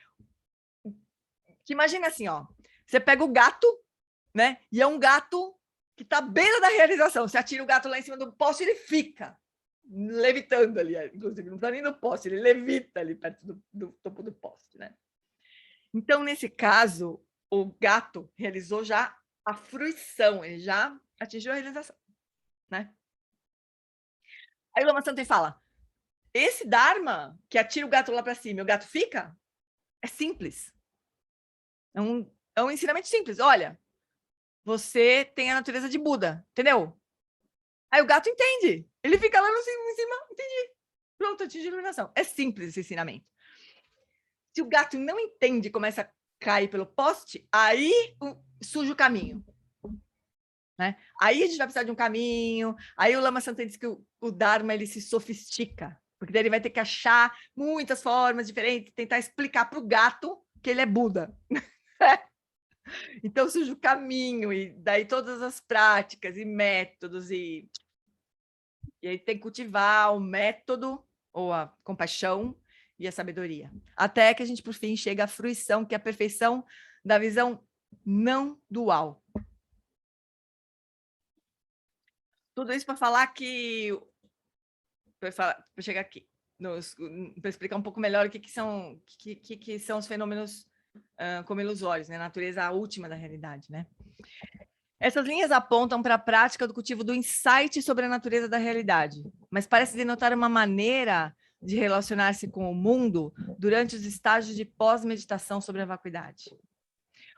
imagina assim, ó, você pega o gato, né? E é um gato que está à beira da realização. Você atira o gato lá em cima do poste, ele fica levitando ali, inclusive, não está nem no poste, ele levita ali perto do topo do poste, né? Então, nesse caso, o gato realizou já a fruição, ele já atingiu a realização, né? Aí o Lama Santen fala, esse Dharma, que atira o gato lá para cima e o gato fica, é simples. É um ensinamento simples. Olha, você tem a natureza de Buda, entendeu? Aí o gato entende. Ele fica lá em cima, entendi. Pronto, atingiu a iluminação. É simples esse ensinamento. Se o gato não entende e começa a cair pelo poste, aí suja o caminho. Né? Aí a gente vai precisar de um caminho. Aí o Lama Santen diz que o Dharma ele se sofistica, porque daí ele vai ter que achar muitas formas diferentes, tentar explicar para o gato que ele é Buda. Então surge o caminho, e daí todas as práticas e métodos, e aí tem que cultivar o método, ou a compaixão e a sabedoria. Até que a gente, por fim, chega à fruição, que é a perfeição da visão não dual. Tudo isso para falar que... Para chegar aqui, para explicar um pouco melhor o que são os fenômenos como ilusórios, né? A natureza última da realidade, né? Essas linhas apontam para a prática do cultivo do insight sobre a natureza da realidade, mas parece denotar uma maneira de relacionar-se com o mundo durante os estágios de pós-meditação sobre a vacuidade.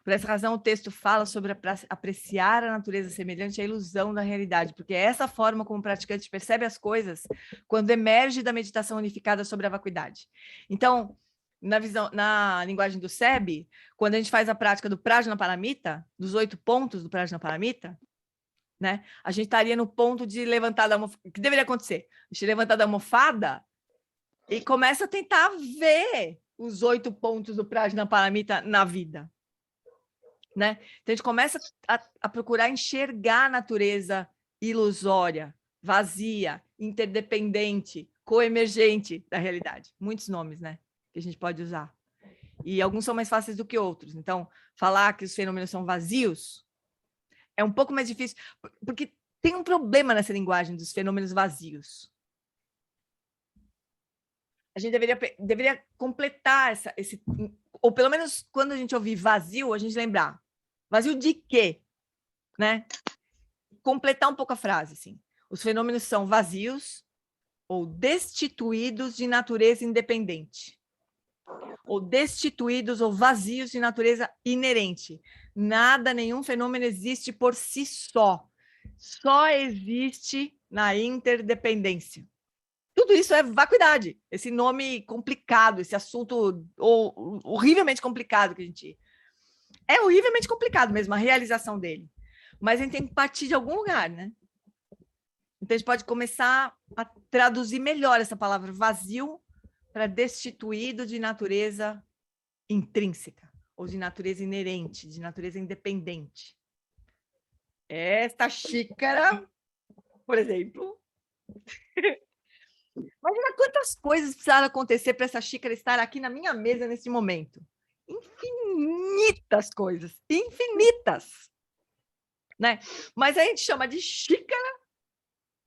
Por essa razão, o texto fala sobre apreciar a natureza semelhante à ilusão da realidade, porque é essa forma como o praticante percebe as coisas quando emerge da meditação unificada sobre a vacuidade. Então, na linguagem do SEB, quando a gente faz a prática do Prajnaparamita, dos 8 pontos do Prajnaparamita, né, a gente estaria no ponto de levantar da almofada, o que deveria acontecer? A gente levanta da almofada e começa a tentar ver os 8 pontos do Prajnaparamita na vida. Né? Então, a gente começa a procurar enxergar a natureza ilusória, vazia, interdependente, coemergente da realidade. Muitos nomes, né, que a gente pode usar. E alguns são mais fáceis do que outros. Então, falar que os fenômenos são vazios é um pouco mais difícil, porque tem um problema nessa linguagem dos fenômenos vazios. A gente deveria completar esse... Ou pelo menos, quando a gente ouvir vazio, a gente lembrar. Vazio de quê? Né? Completar um pouco a frase, assim. Os fenômenos são vazios ou destituídos de natureza independente. Ou destituídos ou vazios de natureza inerente. Nada, nenhum fenômeno existe por si só. Só existe na interdependência. Tudo isso é vacuidade. Esse nome complicado, esse assunto horrivelmente complicado que a gente... É horrivelmente complicado mesmo a realização dele. Mas a gente tem que partir de algum lugar, né? Então, a gente pode começar a traduzir melhor essa palavra vazio para destituído de natureza intrínseca, ou de natureza inerente, de natureza independente. Esta xícara, por exemplo... Imagina quantas coisas precisaram acontecer para essa xícara estar aqui na minha mesa nesse momento. Infinitas coisas, infinitas. Né? Mas a gente chama de xícara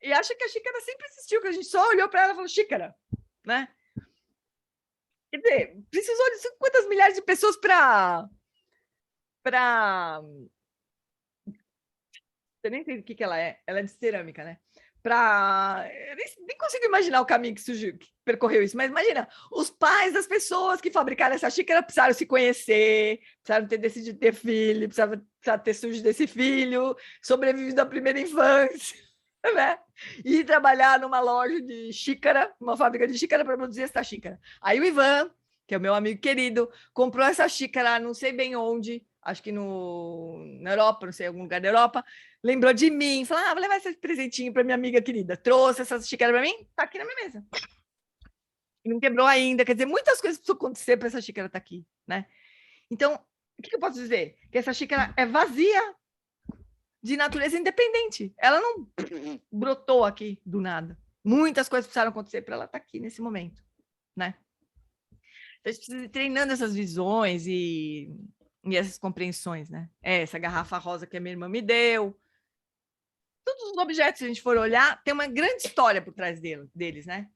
e acha que a xícara sempre existiu, que a gente só olhou para ela e falou xícara, né? Quer dizer, precisou de quantas milhares de pessoas para... Eu nem sei o que ela é. Ela é de cerâmica, né? Eu nem consigo imaginar o caminho que surgiu, que percorreu isso, mas imagina, os pais das pessoas que fabricaram essa xícara precisaram se conhecer, precisaram ter decidido ter filho, precisaram ter surgido desse filho, sobrevivido à primeira infância, né? E trabalhar numa loja de xícara, uma fábrica de xícara para produzir essa xícara. Aí o Ivan, que é o meu amigo querido, comprou essa xícara, não sei bem onde, acho que na Europa, não sei, algum lugar da Europa, lembrou de mim, falou, vou levar esse presentinho para minha amiga querida. Trouxe essa xícara para mim, tá aqui na minha mesa. E não quebrou ainda, quer dizer, muitas coisas precisam acontecer para essa xícara estar aqui, né? Então, o que eu posso dizer? Que essa xícara é vazia de natureza independente. Ela não brotou aqui do nada. Muitas coisas precisaram acontecer para ela estar aqui nesse momento, né? Então, a gente precisa ir treinando essas visões e essas compreensões, né? Essa garrafa rosa que a minha irmã me deu. Todos os objetos, se a gente for olhar, tem uma grande história por trás deles, né?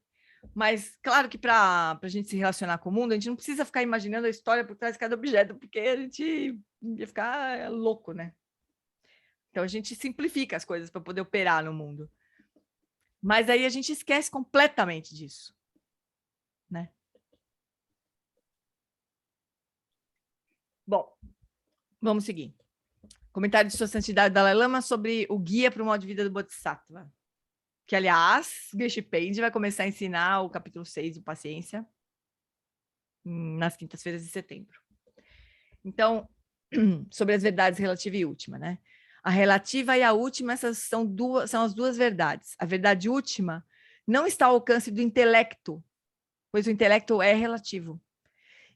Mas, claro que para a gente se relacionar com o mundo, a gente não precisa ficar imaginando a história por trás de cada objeto, porque a gente ia ficar louco, né? Então, a gente simplifica as coisas para poder operar no mundo. Mas aí a gente esquece completamente disso, né? Bom, vamos seguir. Comentário de Sua Santidade Dalai Lama sobre o guia para o modo de vida do Bodhisattva. Que, aliás, Geshe Page vai começar a ensinar o capítulo 6 de Paciência nas quintas-feiras de setembro. Então, sobre as verdades relativa e última, né? A relativa e a última, essas são as duas verdades. A verdade última não está ao alcance do intelecto, pois o intelecto é relativo.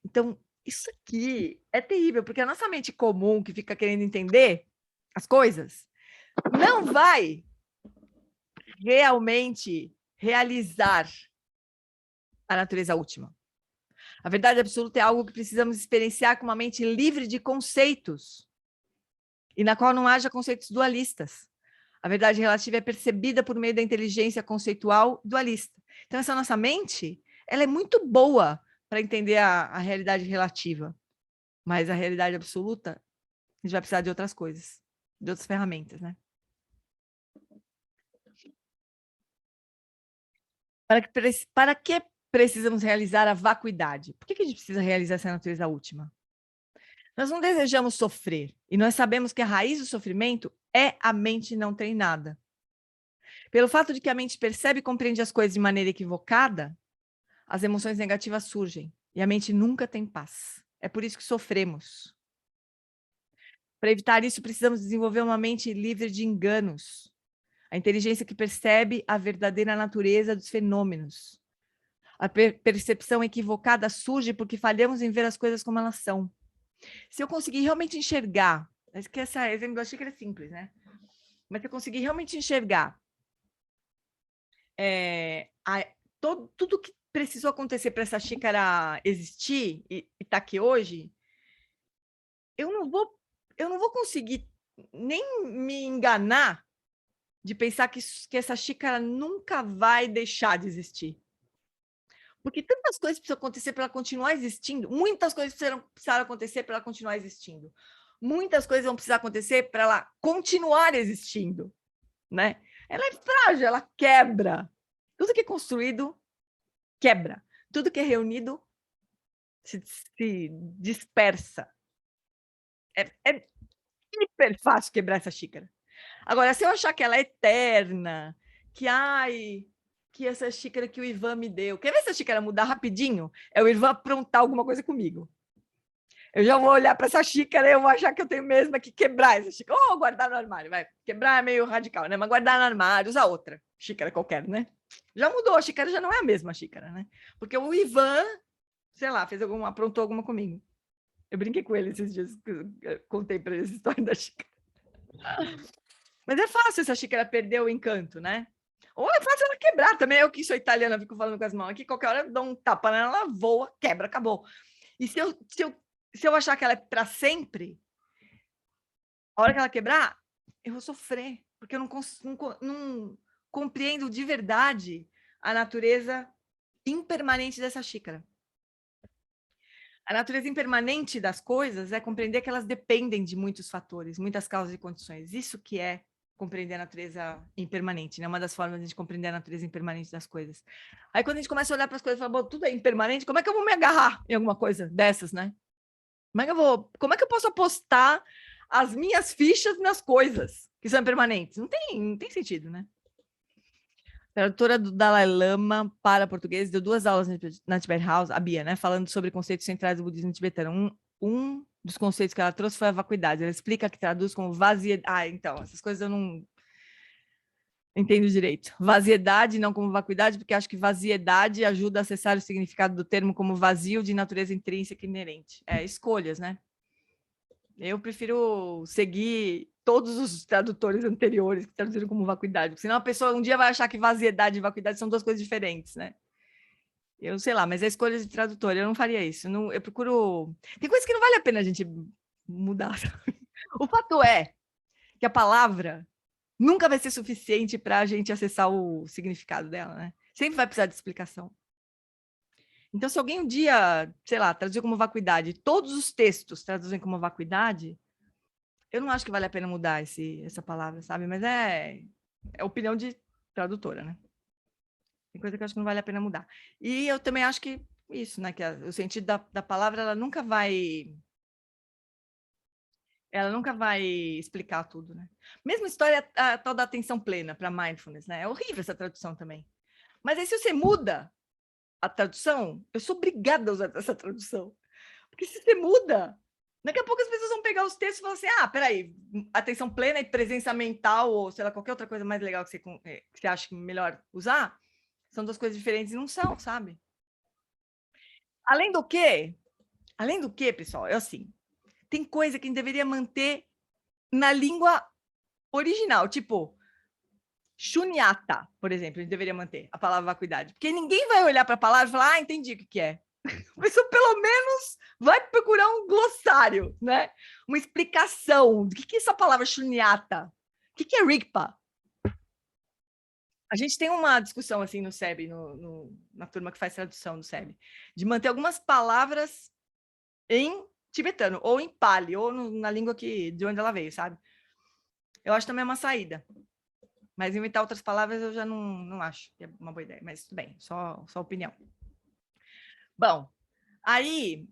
Então, isso aqui é terrível, porque a nossa mente comum, que fica querendo entender as coisas, não vai realmente realizar a natureza última. A verdade absoluta é algo que precisamos experienciar com uma mente livre de conceitos e na qual não haja conceitos dualistas. A verdade relativa é percebida por meio da inteligência conceitual dualista. Então, essa nossa mente, ela é muito boa para entender a realidade relativa, mas a realidade absoluta, a gente vai precisar de outras coisas, de outras ferramentas, né? Para que precisamos realizar a vacuidade? Por que a gente precisa realizar essa natureza última? Nós não desejamos sofrer, e nós sabemos que a raiz do sofrimento é a mente não treinada. Pelo fato de que a mente percebe e compreende as coisas de maneira equivocada, as emoções negativas surgem, e a mente nunca tem paz. É por isso que sofremos. Para evitar isso, precisamos desenvolver uma mente livre de enganos, a inteligência que percebe a verdadeira natureza dos fenômenos. A percepção equivocada surge porque falhamos em ver as coisas como elas são. Se eu conseguir realmente enxergar, acho que esse exemplo da xícara é simples, né? Mas se eu conseguir realmente enxergar tudo que precisou acontecer para essa xícara existir e estar aqui hoje, eu não vou conseguir nem me enganar de pensar que essa xícara nunca vai deixar de existir. Porque tantas coisas precisam acontecer para ela continuar existindo, muitas coisas precisaram acontecer para ela continuar existindo. Muitas coisas vão precisar acontecer para ela continuar existindo, né? Ela é frágil, ela quebra. Tudo que é construído, quebra. Tudo que é reunido, se dispersa. É hiper fácil quebrar essa xícara. Agora, se eu achar que ela é eterna, que essa xícara que o Ivan me deu, quer ver essa xícara mudar rapidinho? É o Ivan aprontar alguma coisa comigo. Eu já vou olhar para essa xícara e eu vou achar que eu tenho mesmo que quebrar essa xícara. Ou guardar no armário, vai. Quebrar é meio radical, né? Mas guardar no armário, usar outra xícara qualquer, né? Já mudou, a xícara já não é a mesma xícara, né? Porque o Ivan, sei lá, aprontou alguma comigo. Eu brinquei com ele esses dias, contei para ele essa história da xícara. Mas é fácil essa xícara perder o encanto, né? Ou é fácil ela quebrar também. Eu que sou italiana, fico falando com as mãos aqui, qualquer hora eu dou um tapa nela, ela voa, quebra, acabou. E se eu achar que ela é para sempre, a hora que ela quebrar, eu vou sofrer, porque eu não compreendo de verdade a natureza impermanente dessa xícara. A natureza impermanente das coisas é compreender que elas dependem de muitos fatores, muitas causas e condições. Isso que é compreender a natureza impermanente, né? Uma das formas de a gente compreender a natureza impermanente das coisas. Aí quando a gente começa a olhar para as coisas e fala, bom, tudo é impermanente, como é que eu vou me agarrar em alguma coisa dessas, né? Como é que eu posso apostar as minhas fichas nas coisas que são impermanentes? Não tem sentido, né? A tradutora do Dalai Lama para português deu 2 aulas na Tibet House, a Bia, né? Falando sobre conceitos centrais do budismo tibetano. Um dos conceitos que ela trouxe foi a vacuidade. Ela explica que traduz como vaziedade. Ah, então, essas coisas eu não entendo direito. Vaziedade, não como vacuidade, porque acho que vaziedade ajuda a acessar o significado do termo como vazio de natureza intrínseca e inerente. É, escolhas, né? Eu prefiro seguir todos os tradutores anteriores que traduziram como vacuidade, porque senão a pessoa um dia vai achar que vaziedade e vacuidade são 2 coisas diferentes, né? Eu sei lá, mas é escolha de tradutor, eu não faria isso. Não, eu procuro. Tem coisas que não vale a pena a gente mudar. O fato é que a palavra nunca vai ser suficiente para a gente acessar o significado dela, né? Sempre vai precisar de explicação. Então, se alguém um dia, sei lá, traduzir como vacuidade, todos os textos traduzem como vacuidade, eu não acho que vale a pena mudar essa palavra, sabe? Mas é opinião de tradutora, né? Tem coisa que eu acho que não vale a pena mudar. E eu também acho que isso, né? Que o sentido da palavra, ela nunca vai explicar tudo, né? Mesma história a tal da atenção plena para mindfulness, né? É horrível essa tradução também. Mas aí, se você muda a tradução, eu sou obrigada a usar essa tradução. Porque se você muda, daqui a pouco as pessoas vão pegar os textos e falar assim, peraí, atenção plena e presença mental, ou sei lá, qualquer outra coisa mais legal que você acha melhor usar, são 2 coisas diferentes e não são, sabe? Além do que, pessoal, é assim, tem coisa que a gente deveria manter na língua original, tipo, shunyata, por exemplo, a gente deveria manter a palavra vacuidade, porque ninguém vai olhar para a palavra e falar, entendi o que é. A pessoa, pelo menos, vai procurar um glossário, né? Uma explicação do que é essa palavra shunyata. O que é rigpa? A gente tem uma discussão assim no SEB, na turma que faz tradução do SEB, de manter algumas palavras em tibetano, ou em pali, ou na língua de onde ela veio, sabe? Eu acho também uma saída. Mas inventar outras palavras eu já não acho que é uma boa ideia. Mas tudo bem, só opinião. Bom, aí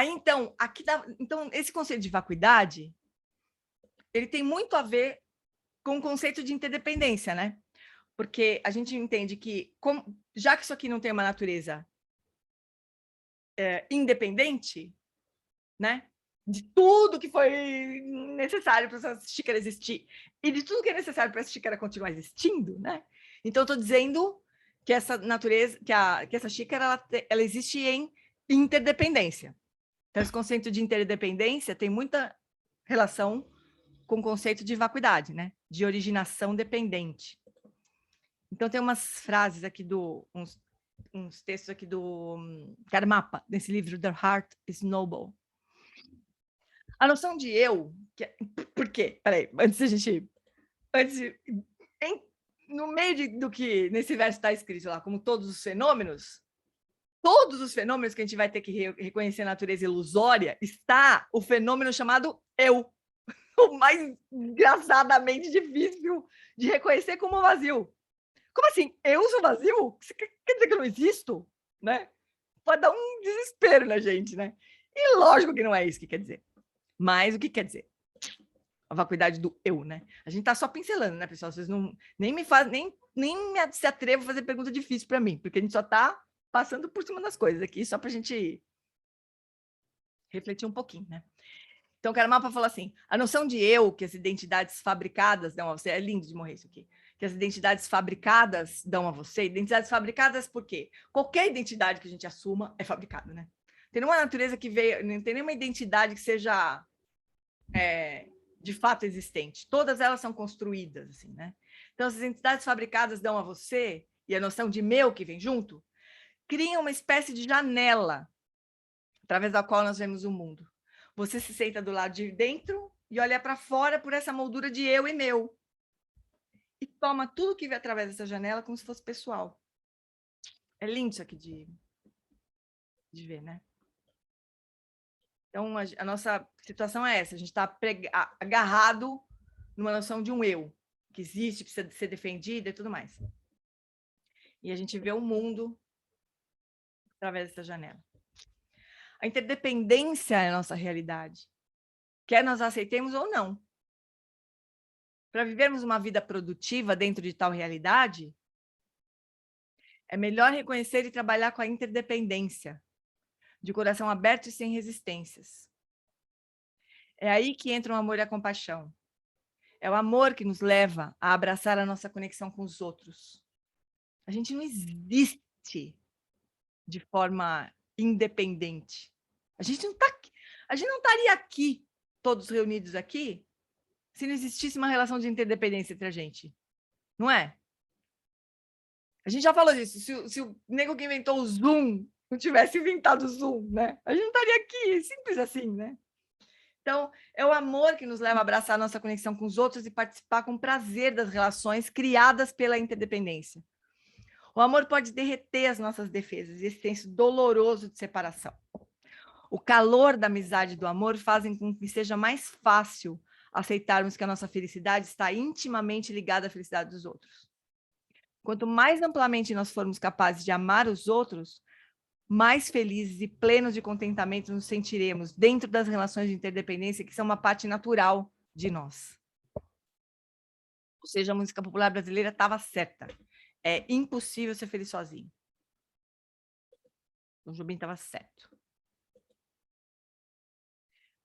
então, então, esse conceito de vacuidade, ele tem muito a ver com o conceito de interdependência, né? Porque a gente entende que, já que isso aqui não tem uma natureza independente, né? De tudo que foi necessário para essa xícara existir e de tudo que é necessário para essa xícara continuar existindo, né? Então, eu estou dizendo que essa natureza, que essa xícara, ela existe em interdependência. Então, esse conceito de interdependência tem muita relação com o conceito de vacuidade, né? De originação dependente. Então, tem umas frases aqui uns textos aqui do Karmapa, desse livro, The Heart is Noble. A noção de eu... Por quê? Peraí, no meio do que nesse verso está escrito lá, como todos os fenômenos que a gente vai ter que reconhecer a natureza ilusória, está o fenômeno chamado eu, o mais engraçadamente difícil de reconhecer como vazio. Como assim? Eu sou vazio? Quer dizer que eu não existo? Né? Pode dar um desespero na gente, né? E lógico que não é isso que quer dizer. Mas o que quer dizer? A vacuidade do eu, né? A gente tá só pincelando, né, pessoal? Vocês nem se atrevam a fazer pergunta difícil para mim, porque a gente só tá passando por cima das coisas aqui, só para a gente refletir um pouquinho, né? Então, Karmapa fala assim, a noção de eu, que as identidades fabricadas dão a você, é lindo de morrer isso aqui, que as identidades fabricadas dão a você, identidades fabricadas por quê? Qualquer identidade que a gente assuma é fabricada, né? Tem nenhuma natureza que veio, não tem nenhuma identidade que seja de fato existente. Todas elas são construídas, assim, né? Então, as identidades fabricadas dão a você, e a noção de meu que vem junto, criam uma espécie de janela através da qual nós vemos o mundo. Você se senta do lado de dentro e olha para fora por essa moldura de eu e meu. e toma tudo que vê através dessa janela como se fosse pessoal. É lindo isso aqui de ver, né? Então, a nossa situação é essa, a gente está agarrado numa noção de um eu, que existe, precisa ser defendido e tudo mais. E a gente vê o mundo através dessa janela. A interdependência é a nossa realidade, quer nós aceitemos ou não. Para vivermos uma vida produtiva dentro de tal realidade, é melhor reconhecer e trabalhar com a interdependência, de coração aberto e sem resistências. É aí que entra o amor e a compaixão. É o amor que nos leva a abraçar a nossa conexão com os outros. A gente não existe de forma independente. A gente não estaria aqui, todos reunidos aqui, se não existisse uma relação de interdependência entre a gente. Não é? A gente já falou disso. Se o nego que inventou o Zoom não tivesse inventado o Zoom, né? A gente não estaria aqui, simples assim, né? Então, é o amor que nos leva a abraçar a nossa conexão com os outros e participar com prazer das relações criadas pela interdependência. O amor pode derreter as nossas defesas e esse senso doloroso de separação. O calor da amizade e do amor fazem com que seja mais fácil aceitarmos que a nossa felicidade está intimamente ligada à felicidade dos outros. Quanto mais amplamente nós formos capazes de amar os outros, mais felizes e plenos de contentamento nos sentiremos dentro das relações de interdependência que são uma parte natural de nós. Ou seja, a música popular brasileira estava certa. É impossível ser feliz sozinho. O Jobim estava certo.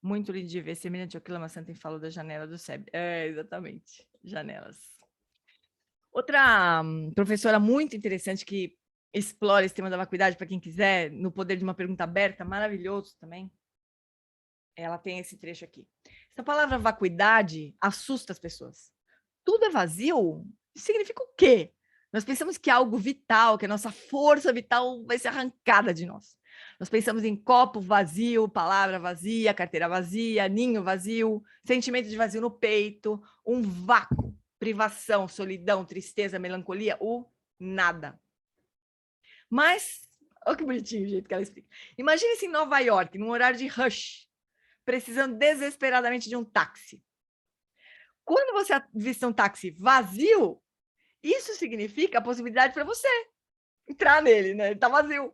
Muito lindo de ver. Semelhante ao que Lama Santa falou da janela do SEB. É, exatamente. Janelas. Outra professora muito interessante que explora esse tema da vacuidade, para quem quiser, no Poder de uma Pergunta Aberta, maravilhoso também. Ela tem esse trecho aqui. Essa palavra vacuidade assusta as pessoas. Tudo é vazio? Significa o quê? Nós pensamos que é algo vital, que a nossa força vital vai ser arrancada de nós. Nós pensamos em copo vazio, palavra vazia, carteira vazia, ninho vazio, sentimento de vazio no peito, um vácuo, privação, solidão, tristeza, melancolia, o nada. Mas, olha que bonitinho o jeito que ela explica. Imagine-se em Nova York, num horário de rush, precisando desesperadamente de um táxi. Quando você avista um táxi vazio, isso significa a possibilidade para você entrar nele, né? Ele está vazio.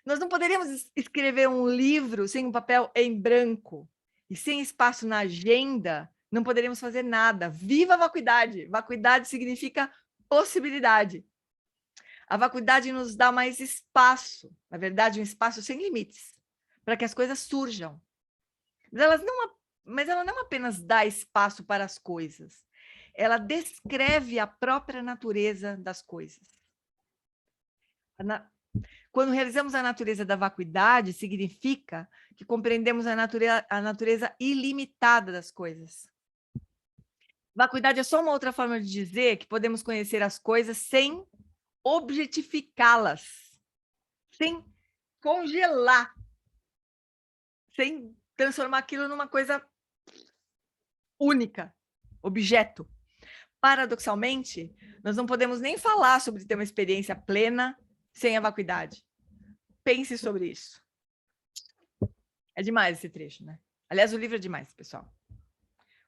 Nós não poderíamos escrever um livro sem um papel em branco e sem espaço na agenda, não poderíamos fazer nada. Viva a vacuidade! Vacuidade significa possibilidade. A vacuidade nos dá mais espaço, na verdade, um espaço sem limites, para que as coisas surjam. Mas ela não apenas dá espaço para as coisas, ela descreve a própria natureza das coisas. Quando realizamos a natureza da vacuidade, significa que compreendemos a natureza ilimitada das coisas. Vacuidade é só uma outra forma de dizer que podemos conhecer as coisas sem objetificá-las, sem congelar, sem transformar aquilo numa coisa única, objeto. Paradoxalmente, nós não podemos nem falar sobre ter uma experiência plena sem a vacuidade. Pense sobre isso. É demais esse trecho, né? Aliás, o livro é demais, pessoal.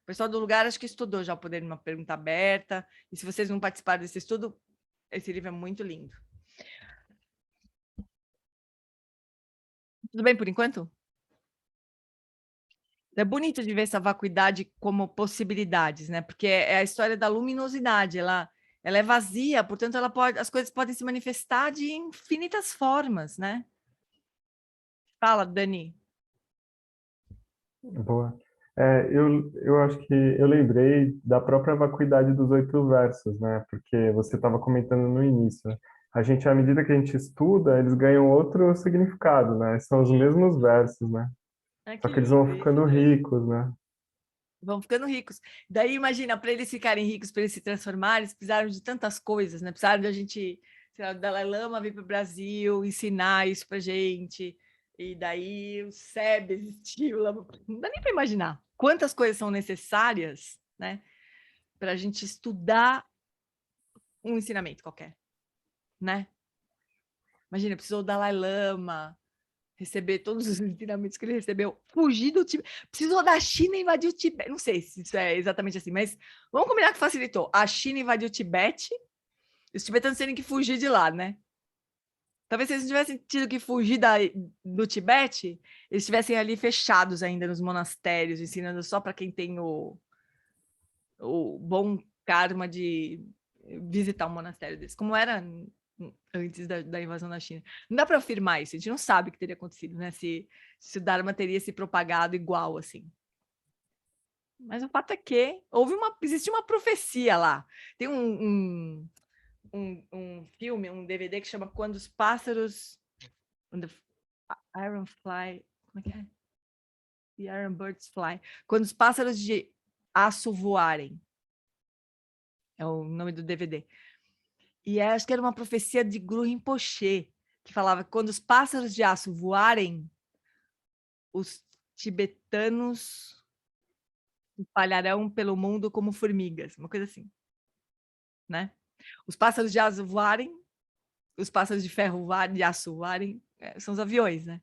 O pessoal do lugar acho que estudou já o Poder de uma Pergunta Aberta, e se vocês não participaram desse estudo, esse livro é muito lindo. Tudo bem por enquanto? É bonito de ver essa vacuidade como possibilidades, né? Porque é a história da luminosidade, ela é vazia, portanto, as coisas podem se manifestar de infinitas formas, né? Fala, Dani. Boa. Eu acho que eu lembrei da própria vacuidade dos 8 versos, né? Porque você estava comentando no início, né? A gente, à medida que a gente estuda, eles ganham outro significado, né? São os mesmos versos, né? Só que eles vão ficando ricos, né? Vão ficando ricos. Daí, imagina, para eles ficarem ricos, para eles se transformarem, eles precisaram de tantas coisas, né? Precisaram de a gente, sei lá, o Dalai Lama vir para o Brasil, ensinar isso para gente. E daí o SEB existiu. Não dá nem para imaginar quantas coisas são necessárias, né? Para a gente estudar um ensinamento qualquer, né? Imagina, precisou o Dalai Lama receber todos os ensinamentos que ele recebeu, fugir do Tibete, precisou da China invadir o Tibete. Não sei se isso é exatamente assim, mas vamos combinar que facilitou. A China invadiu o Tibete, os tibetanos terem que fugir de lá, né? Talvez se eles não tivessem tido que fugir do Tibete, eles estivessem ali fechados ainda nos monastérios, ensinando só para quem tem o bom karma de visitar um monastério desse, como era antes da invasão da China. Não dá para afirmar isso, a gente não sabe o que teria acontecido, né? Se o Dharma teria se propagado igual, assim. Mas o fato é que existe uma profecia lá. Tem um filme, um DVD que chama Quando os Pássaros... Iron Fly... Como é que é? The Iron Birds Fly. Quando os pássaros de aço voarem. É o nome do DVD. E acho que era uma profecia de Guru Rinpoche, que falava que quando os pássaros de aço voarem, os tibetanos se espalharão pelo mundo como formigas, uma coisa assim, né? Os pássaros de aço voarem, os pássaros de ferro voarem, de aço voarem, são os aviões, né?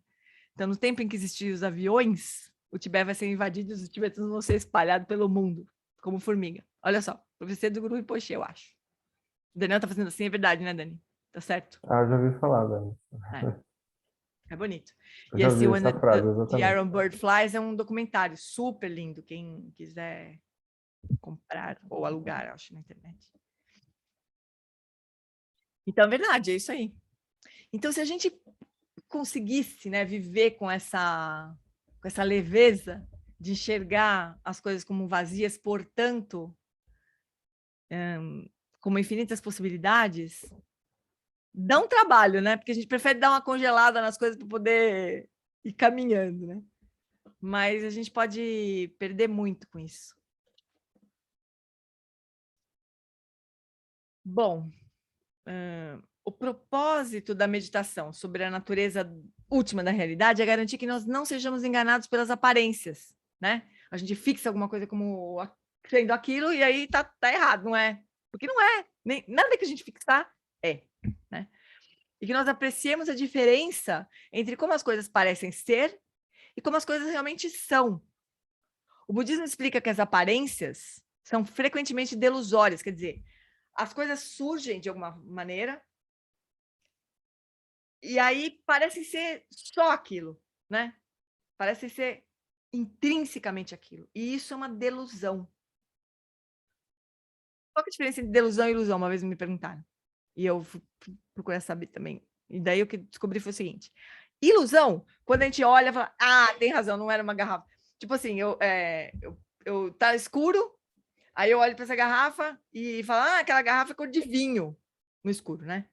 Então, no tempo em que existiam os aviões, o Tibete vai ser invadido e os tibetanos vão ser espalhados pelo mundo como formiga. Olha só, profecia do Guru Rinpoche, eu acho. O Daniel tá fazendo assim, é verdade, né, Dani? Tá certo? Ah, eu já ouvi falar, velho. É bonito. Eu E já esse vi When essa frase, The exatamente. Iron Bird Flies é um documentário super lindo. Quem quiser comprar ou alugar, acho, na internet. Então, é verdade, é isso aí. Então, se a gente conseguisse, né, viver com essa leveza de enxergar as coisas como vazias, portanto, como infinitas possibilidades, dá um trabalho, né? Porque a gente prefere dar uma congelada nas coisas para poder ir caminhando, né? Mas a gente pode perder muito com isso. Bom, o propósito da meditação sobre a natureza última da realidade é garantir que nós não sejamos enganados pelas aparências, né? A gente fixa alguma coisa como sendo aquilo e aí tá errado, não é? Porque não é. Nada que a gente fixar é, né? E que nós apreciemos a diferença entre como as coisas parecem ser e como as coisas realmente são. O budismo explica que as aparências são frequentemente delusórias, quer dizer, as coisas surgem de alguma maneira e aí parece ser só aquilo, né? Parece ser intrinsecamente aquilo. E isso é uma delusão. Qual que é a diferença entre delusão e ilusão? Uma vez me perguntaram. E eu fui procurar saber também. E daí o que descobri foi o seguinte. Ilusão, quando a gente olha e fala, tem razão, não era uma garrafa. Tipo assim, tá escuro, aí eu olho para essa garrafa e falo, aquela garrafa é cor de vinho no escuro, né?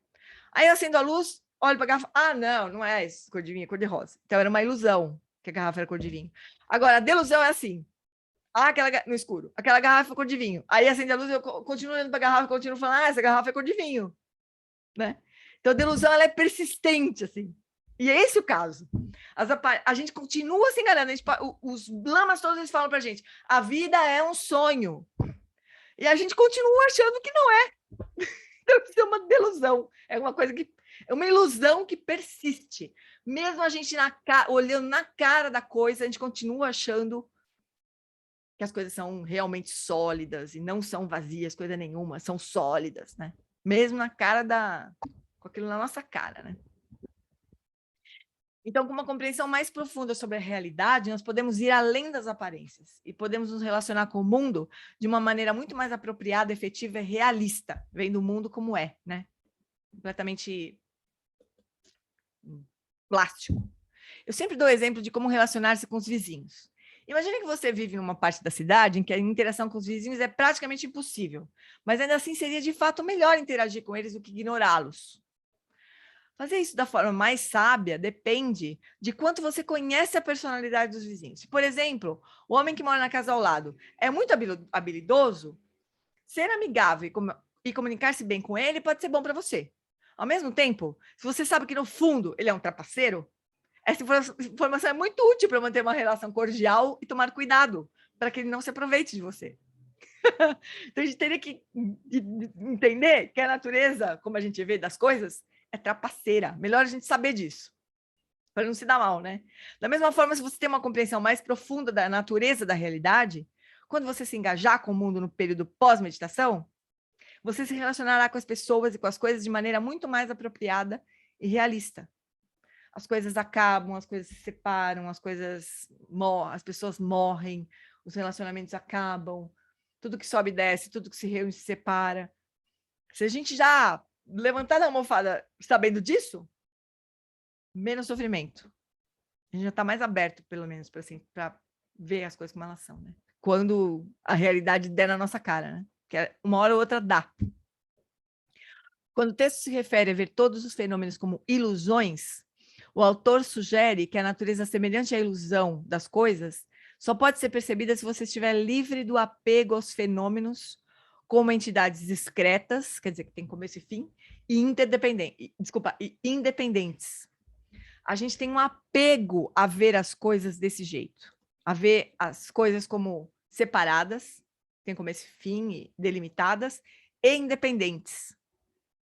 Aí eu acendo a luz, olho para a garrafa, não é isso, cor de vinho, é cor de rosa. Então era uma ilusão que a garrafa era cor de vinho. Agora, a delusão é assim, no escuro, aquela garrafa é cor de vinho. Aí acende a luz, eu continuo olhando para a garrafa, continuo falando, essa garrafa é cor de vinho, né? Então a delusão, ela é persistente, assim. E é esse o caso. A gente continua se enganando. Os lamas todos eles falam para a gente, a vida é um sonho. E a gente continua achando que não é. Então isso é uma delusão. É uma coisa que é uma ilusão que persiste. Mesmo a gente olhando na cara da coisa, a gente continua achando que as coisas são realmente sólidas e não são vazias, coisa nenhuma, são sólidas, né? Mesmo na cara com aquilo na nossa cara, né? Então, com uma compreensão mais profunda sobre a realidade, nós podemos ir além das aparências e podemos nos relacionar com o mundo de uma maneira muito mais apropriada, efetiva e realista, vendo o mundo como é, né? Completamente plástico. Eu sempre dou exemplo de como relacionar-se com os vizinhos. Imagine que você vive em uma parte da cidade em que a interação com os vizinhos é praticamente impossível, mas ainda assim seria de fato melhor interagir com eles do que ignorá-los. Fazer isso da forma mais sábia depende de quanto você conhece a personalidade dos vizinhos. Por exemplo, o homem que mora na casa ao lado é muito habilidoso, ser amigável e comunicar-se bem com ele pode ser bom para você. Ao mesmo tempo, se você sabe que no fundo ele é um trapaceiro, essa informação é muito útil para manter uma relação cordial e tomar cuidado para que ele não se aproveite de você. Então, a gente teria que entender que a natureza, como a gente vê das coisas, é trapaceira. Melhor a gente saber disso, para não se dar mal, né? Da mesma forma, se você tem uma compreensão mais profunda da natureza da realidade, quando você se engajar com o mundo no período pós-meditação, você se relacionará com as pessoas e com as coisas de maneira muito mais apropriada e realista. As coisas acabam, as coisas se separam, as pessoas morrem, os relacionamentos acabam, tudo que sobe e desce, tudo que se reúne se separa. Se a gente já levantar da almofada sabendo disso, menos sofrimento. A gente já está mais aberto, pelo menos, para ver as coisas como elas são, né? Quando a realidade der na nossa cara, né? Que uma hora ou outra dá. Quando o texto se refere a ver todos os fenômenos como ilusões, o autor sugere que a natureza semelhante à ilusão das coisas só pode ser percebida se você estiver livre do apego aos fenômenos como entidades discretas, quer dizer, que tem começo e fim, e independentes. A gente tem um apego a ver as coisas desse jeito, a ver as coisas como separadas, tem começo e fim, e delimitadas, e independentes.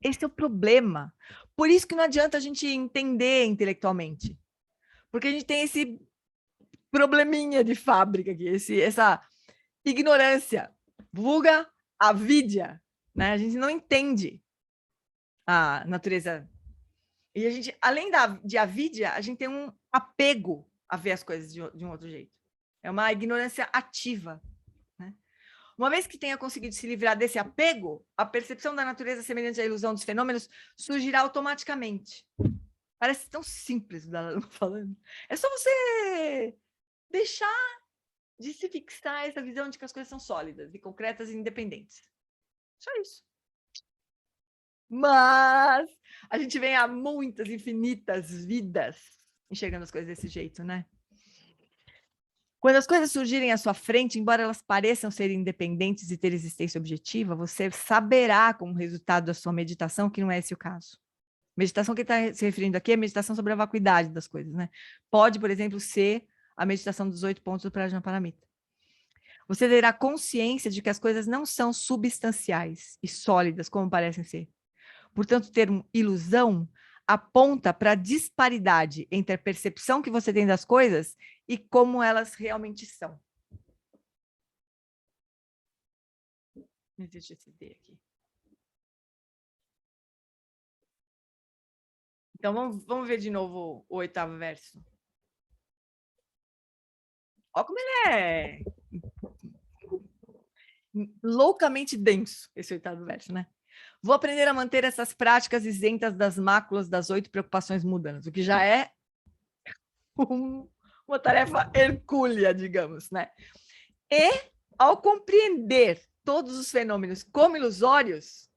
Esse é o problema. Por isso que não adianta a gente entender intelectualmente. Porque a gente tem esse probleminha de fábrica aqui, essa ignorância, vulga avidia, né? A gente não entende a natureza. E a gente, além de avidia, a gente tem um apego a ver as coisas de um outro jeito. É uma ignorância ativa. Uma vez que tenha conseguido se livrar desse apego, a percepção da natureza semelhante à ilusão dos fenômenos surgirá automaticamente. Parece tão simples o Dalai Lama falando. É só você deixar de se fixar essa visão de que as coisas são sólidas e concretas e independentes. Só isso. Mas a gente vem há muitas, infinitas vidas enxergando as coisas desse jeito, né? Quando as coisas surgirem à sua frente, embora elas pareçam ser independentes e ter existência objetiva, você saberá, como resultado da sua meditação, que não é esse o caso. Meditação que ele está se referindo aqui é meditação sobre a vacuidade das coisas, né? Pode, por exemplo, ser a meditação dos 8 pontos do Prajnaparamita. Você terá consciência de que as coisas não são substanciais e sólidas, como parecem ser. Portanto, o termo ilusão aponta para a disparidade entre a percepção que você tem das coisas e como elas realmente são. Deixa eu ver aqui. Então, vamos ver de novo o 8º verso. Olha como ele é loucamente denso, esse 8º verso, né? Vou aprender a manter essas práticas isentas das máculas das 8 preocupações mundanas, o que já é uma tarefa hercúlea, digamos, né? E, ao compreender todos os fenômenos como ilusórios,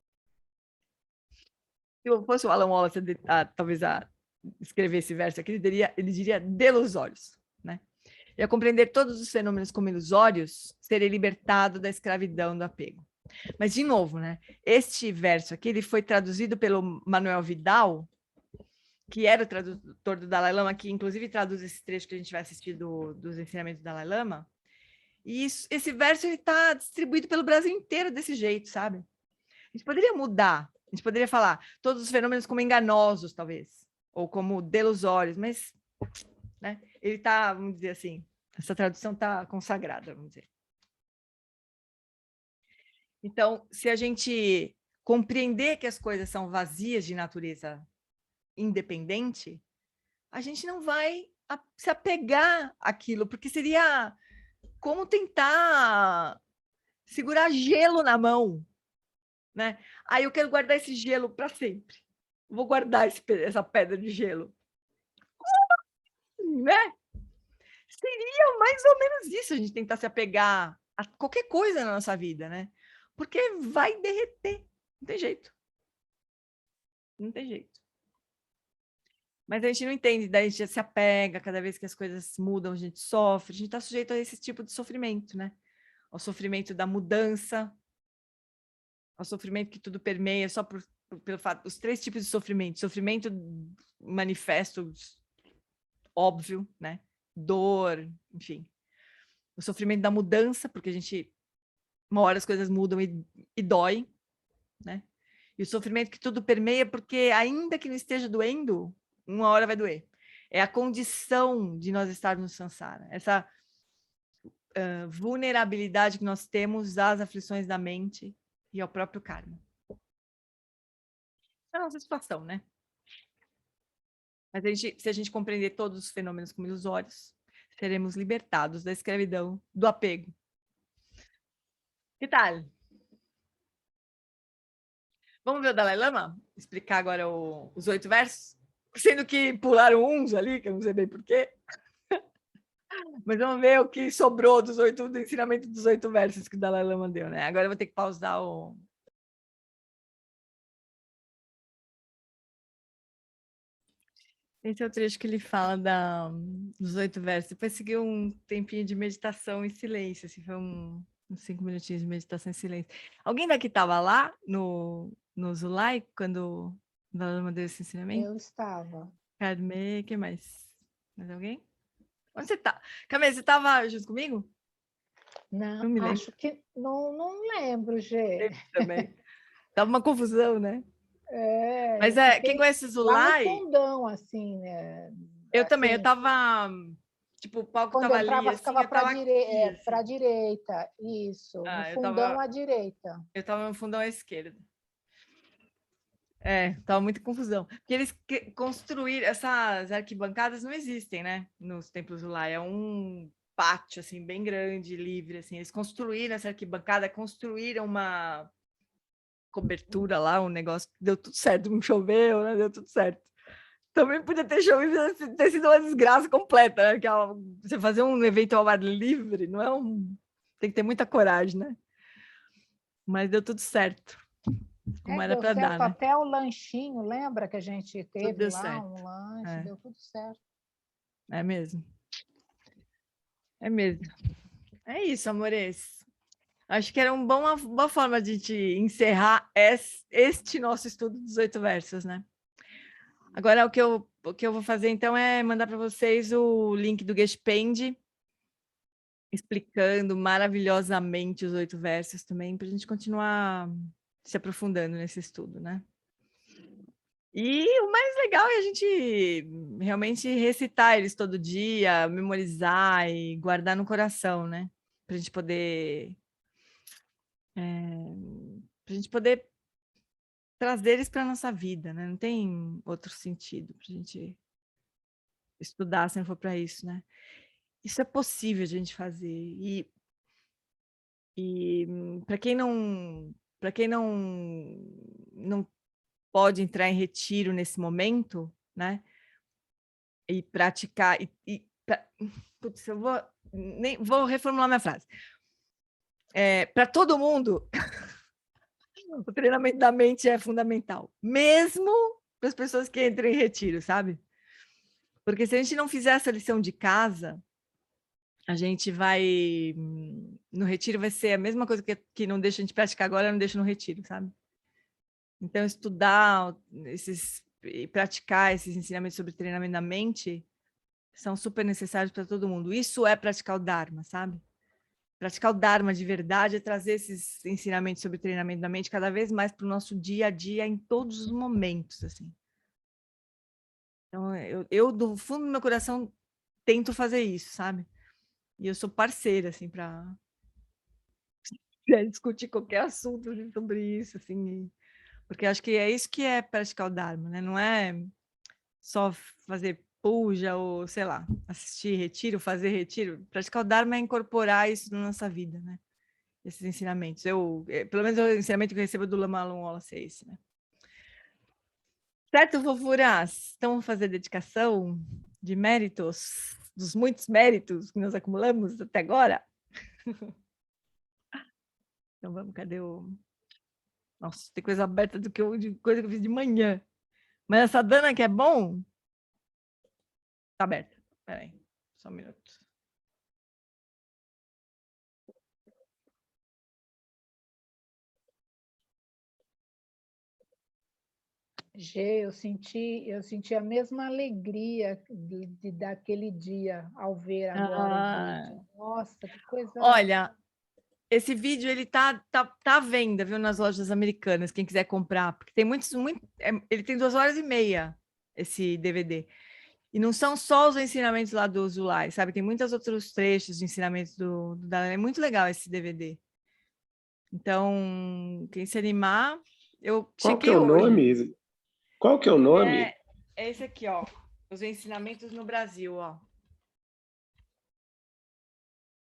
se eu fosse o Alan Wallace, talvez escrever esse verso aqui, ele diria delusórios, né? E ao compreender todos os fenômenos como ilusórios, serei libertado da escravidão do apego. Mas, de novo, né? Este verso aqui ele foi traduzido pelo Manuel Vidal, que era o tradutor do Dalai Lama, que inclusive traduz esse trecho que a gente vai assistir dos ensinamentos do Dalai Lama. E esse verso está distribuído pelo Brasil inteiro desse jeito, sabe? A gente poderia mudar, a gente poderia falar todos os fenômenos como enganosos, talvez, ou como delusórios, mas, né? Ele está, vamos dizer assim, essa tradução está consagrada, vamos dizer. Então, se a gente compreender que as coisas são vazias de natureza independente, a gente não vai se apegar àquilo, porque seria como tentar segurar gelo na mão, né? Aí eu quero guardar esse gelo para sempre. Vou guardar essa pedra de gelo. Né? Seria mais ou menos isso, a gente tentar se apegar a qualquer coisa na nossa vida, né? Porque vai derreter, não tem jeito. Não tem jeito. Mas a gente não entende, daí a gente se apega, cada vez que as coisas mudam, a gente sofre, a gente está sujeito a esse tipo de sofrimento, né? Ao sofrimento da mudança, ao sofrimento que tudo permeia, só pelo fato, os 3 tipos de sofrimento: sofrimento manifesto, óbvio, né? Dor, enfim. O sofrimento da mudança, porque a gente Uma hora as coisas mudam e dói, né? E o sofrimento que tudo permeia, porque ainda que não esteja doendo, uma hora vai doer. É a condição de nós estarmos no samsara. Essa vulnerabilidade que nós temos às aflições da mente e ao próprio karma. É a nossa situação, né? Mas se a gente compreender todos os fenômenos como ilusórios, seremos libertados da escravidão, do apego. Que tal? Vamos ver o Dalai Lama? Explicar agora os 8 versos? Sendo que pularam uns ali, que eu não sei bem porquê. Mas vamos ver o que sobrou do ensinamento dos 8 versos que o Dalai Lama deu, né? Agora eu vou ter que pausar o... Esse é o trecho que ele fala dos 8 versos. Depois seguiu um tempinho de meditação em silêncio, assim, foi uns 5 minutinhos de meditação em silêncio. Alguém daqui estava lá no Zulai, quando o Dalai Lama deu esse ensinamento? Eu estava. Carme, o que mais? Mais alguém? Onde você tá? Carme, você estava junto comigo? Não, me lembro. acho que não lembro, Gê. Também. Tava uma confusão, né? Mas eu quem conhece o lá Zulai... no fundão, assim, né? Eu também, eu Assim, tava... Tipo, o palco quando tava ali, entrava, assim, ficava eu tava aqui, assim. para a direita, isso, no Eu fundão à direita. tava no fundão à esquerda. Tava muita confusão. Porque eles construíram... Essas arquibancadas não existem, né? Nos templos Zulai. É um pátio, assim, bem grande, livre, assim. Eles construíram essa arquibancada, construíram uma cobertura lá, um negócio que deu tudo certo. Não choveu, né? Deu tudo certo. Também podia ter chovido, ter sido uma desgraça completa, né? Você fazer um evento ao ar livre, não é tem que ter muita coragem, né? Mas deu tudo certo. Como era Deu para certo dar, né? até o lanchinho, lembra que a gente Tudo teve deu lá certo. um lanche, deu tudo certo. É mesmo. É mesmo. É isso, amores. Acho que era uma boa forma de encerrar este nosso estudo dos 8 versos, né? Agora, o que eu vou fazer, então, é mandar para vocês o link do Geshpend, explicando maravilhosamente os 8 versos também, para a gente continuar se aprofundando nesse estudo, né? E o mais legal é a gente realmente recitar eles todo dia, memorizar e guardar no coração, né? Para a gente poder... pra gente poder trazer eles para a nossa vida, né? Não tem outro sentido para a gente estudar se não for para isso, né? Isso é possível a gente fazer. E para quem não pode entrar em retiro nesse momento, né? E praticar putz, eu vou reformular minha frase. Para todo mundo, o treinamento da mente é fundamental, mesmo para as pessoas que entram em retiro, sabe? Porque se a gente não fizer essa lição de casa, a gente vai... No retiro vai ser a mesma coisa que não deixa a gente praticar agora, não deixa no retiro, sabe? Então, estudar e praticar esses ensinamentos sobre treinamento da mente são super necessários para todo mundo. Isso é praticar o Dharma, sabe? Praticar o Dharma de verdade é trazer esses ensinamentos sobre treinamento da mente cada vez mais para o nosso dia a dia, em todos os momentos, assim. Então, eu do fundo do meu coração, tento fazer isso, sabe? E eu sou parceira, assim, para discutir qualquer assunto sobre isso, assim, porque acho que é isso que é praticar o Dharma, né? Não é só fazer puja ou, sei lá, assistir retiro, fazer retiro. Praticar o Dharma é incorporar isso na nossa vida, né? Esses ensinamentos. Pelo menos o ensinamento que eu recebo do Lama Long Wallace é esse, né? Certo, fofuras? Então, vamos fazer dedicação de méritos, dos muitos méritos que nós acumulamos até agora? Então, vamos, cadê o... Nossa, tem coisa aberta de coisa que eu fiz de manhã. Mas essa Dana que é bom... Tá aberta. Peraí, só um minuto. Gê, eu senti a mesma alegria daquele dia ao ver agora o vídeo. Nossa, que coisa... Olha, esse vídeo ele tá à venda, viu, nas lojas americanas, quem quiser comprar, porque tem ele tem 2 horas e meia, esse DVD. E não são só os ensinamentos lá do Zulai, sabe? Tem muitos outros trechos de ensinamentos do Dalai. É muito legal esse DVD. Então, quem se animar, eu Qual que chequei é o hoje. nome? Qual que é o nome? É esse aqui, ó. Os ensinamentos no Brasil, ó.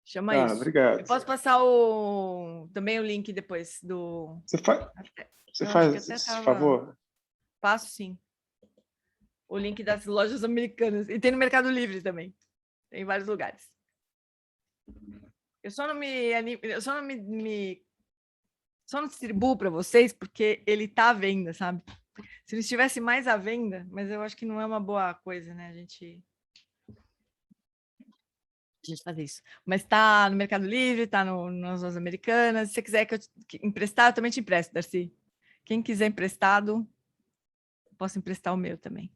Chama Ah, isso. obrigado. Eu posso passar também o link depois do. Você Eu acho faz que até esse tava. favor? Passo sim. O link das lojas americanas. E tem no Mercado Livre também. Tem em vários lugares. Eu só não distribuo para vocês porque ele tá à venda, sabe? Se ele estivesse mais à venda, mas eu acho que não é uma boa coisa, né? A gente fazer isso. Mas tá no Mercado Livre, tá nas lojas americanas. Se você quiser que emprestar, eu também te empresto, Darcy. Quem quiser emprestado, posso emprestar o meu também.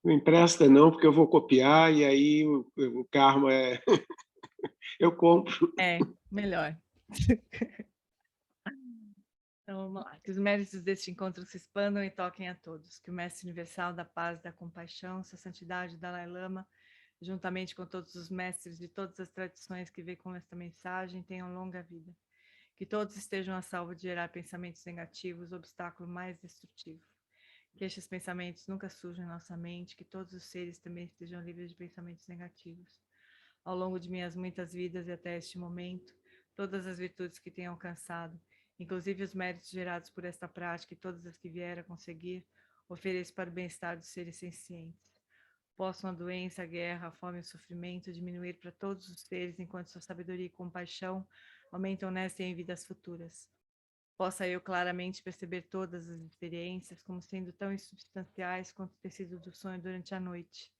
Não empresta não, porque eu vou copiar e aí o karma é... Eu compro. É, melhor. Então, vamos lá. Que os méritos deste encontro se expandam e toquem a todos. Que o Mestre Universal da Paz e da Compaixão, Sua Santidade Dalai Lama, juntamente com todos os mestres de todas as tradições que veem com esta mensagem, tenham longa vida. Que todos estejam a salvo de gerar pensamentos negativos, obstáculo mais destrutivo. Que estes pensamentos nunca surjam em nossa mente, que todos os seres também estejam livres de pensamentos negativos. Ao longo de minhas muitas vidas e até este momento, todas as virtudes que tenho alcançado, inclusive os méritos gerados por esta prática e todas as que vier a conseguir, ofereço para o bem-estar dos seres sencientes. Possam a doença, a guerra, a fome e o sofrimento diminuir para todos os seres, enquanto sua sabedoria e compaixão aumentam nesta e em vidas futuras. Possa eu claramente perceber todas as experiências como sendo tão insubstanciais quanto o tecido do sonho durante a noite.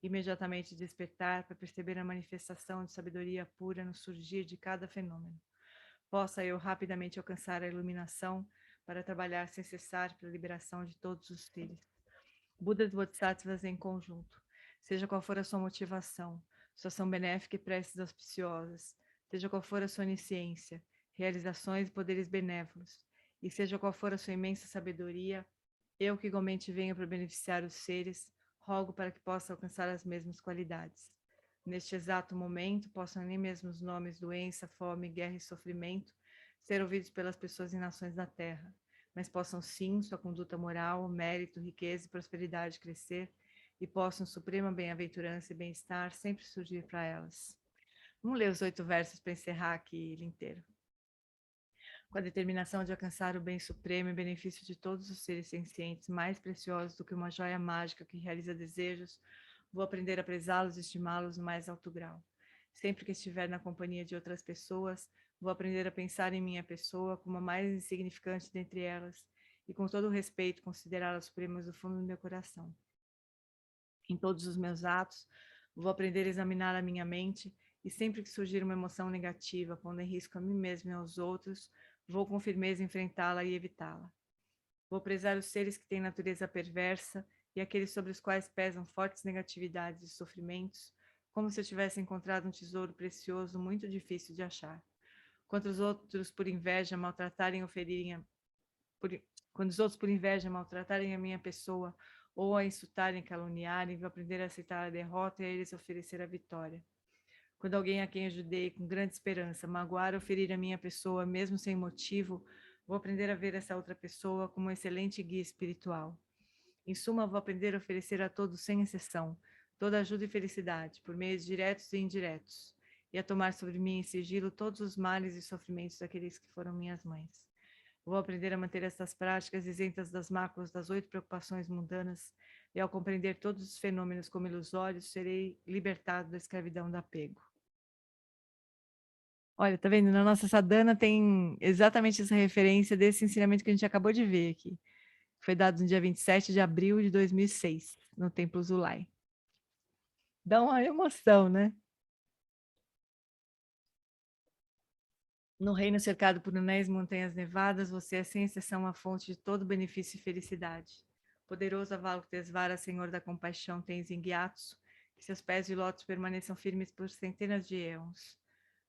Imediatamente despertar para perceber a manifestação de sabedoria pura no surgir de cada fenômeno. Possa eu rapidamente alcançar a iluminação para trabalhar sem cessar pela liberação de todos os seres. Budas e Bodhisattvas em conjunto. Seja qual for a sua motivação, sua ação benéfica e preces auspiciosas, seja qual for a sua onisciência, realizações e poderes benévolos, e seja qual for a sua imensa sabedoria, eu que igualmente venho para beneficiar os seres, rogo para que possa alcançar as mesmas qualidades. Neste exato momento, possam nem mesmo os nomes doença, fome, guerra e sofrimento ser ouvidos pelas pessoas em nações da terra, mas possam sim sua conduta moral, mérito, riqueza e prosperidade crescer, e possam suprema bem-aventurança e bem-estar sempre surgir para elas. Vamos ler os 8 versos para encerrar aqui ele inteiro. Com a determinação de alcançar o bem supremo e benefício de todos os seres sencientes, mais preciosos do que uma joia mágica que realiza desejos, vou aprender a prezá-los e estimá-los no mais alto grau. Sempre que estiver na companhia de outras pessoas, vou aprender a pensar em minha pessoa como a mais insignificante dentre elas e, com todo o respeito, considerá-las supremas do fundo do meu coração. Em todos os meus atos, vou aprender a examinar a minha mente e, sempre que surgir uma emoção negativa, pondo em risco a mim mesmo e aos outros, vou com firmeza enfrentá-la e evitá-la. Vou prezar os seres que têm natureza perversa e aqueles sobre os quais pesam fortes negatividades e sofrimentos, como se eu tivesse encontrado um tesouro precioso muito difícil de achar. Quando os outros por inveja maltratarem ou ferirem quando os outros por inveja maltratarem a minha pessoa ou a insultarem e caluniarem, vou aprender a aceitar a derrota e a eles oferecer a vitória. Quando alguém a quem ajudei com grande esperança magoar ou ferir a minha pessoa, mesmo sem motivo, vou aprender a ver essa outra pessoa como um excelente guia espiritual. Em suma, vou aprender a oferecer a todos, sem exceção, toda ajuda e felicidade, por meios diretos e indiretos, e a tomar sobre mim em sigilo todos os males e sofrimentos daqueles que foram minhas mães. Vou aprender a manter essas práticas isentas das máculas das 8 preocupações mundanas, e ao compreender todos os fenômenos como ilusórios, serei libertado da escravidão do apego. Olha, tá vendo? Na nossa sadhana tem exatamente essa referência desse ensinamento que a gente acabou de ver aqui. Foi dado no dia 27 de abril de 2006, no Templo Zulai. Dá uma emoção, né? No reino cercado por anéis e montanhas nevadas, você é sem exceção a fonte de todo benefício e felicidade. Poderoso Avalokitesvara, Senhor da compaixão, tens em Gyatso, que seus pés de lótus permaneçam firmes por centenas de éons.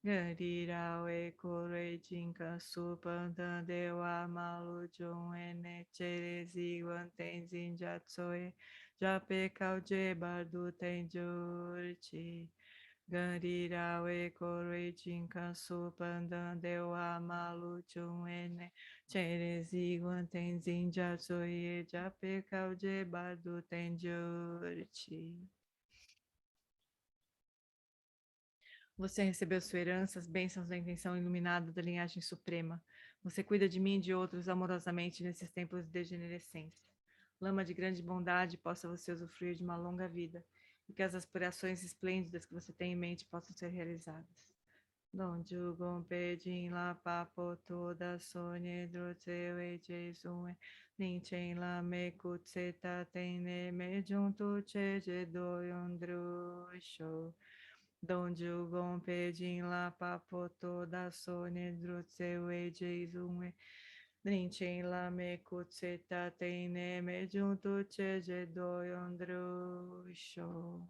Garirawe Kore Jinka Supanda Dewa Malu Jun Ene Cherezi Wantenzin Jatsoe Jape Kauje Bardu Tenjurchi Garirawe Kore Jinka Supanda Dewa Malu Jun Ene Cherezi Wantenzin Jatsoe Jape Kauje Bardu Tenjurchi. Você recebeu sua herança, as bênçãos da intenção iluminada da linhagem suprema. Você cuida de mim e de outros amorosamente nesses tempos de degenerescência. Lama de grande bondade, possa você usufruir de uma longa vida e que as aspirações esplêndidas que você tem em mente possam ser realizadas. Donju gompe jin la papo toda sonye drotse we jesue ninchen la me kutseta tene me junto che je doyon drusho. Donju gompe jin la papo toda sonye drotse we jesue ninchen la me kutseta tene me junto che je doyon drusho.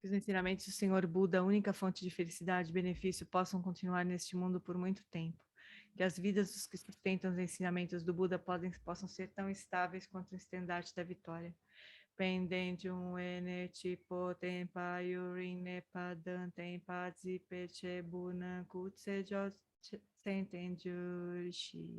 Que os ensinamentos do Senhor Buda, a única fonte de felicidade e benefício, possam continuar neste mundo por muito tempo. Que as vidas dos que sustentam os ensinamentos do Buda possam ser tão estáveis quanto o estandarte da vitória. Pendentium ene tipo tempa yurin nepa dantem padzi peche bunan kutse jo sentenjurshi.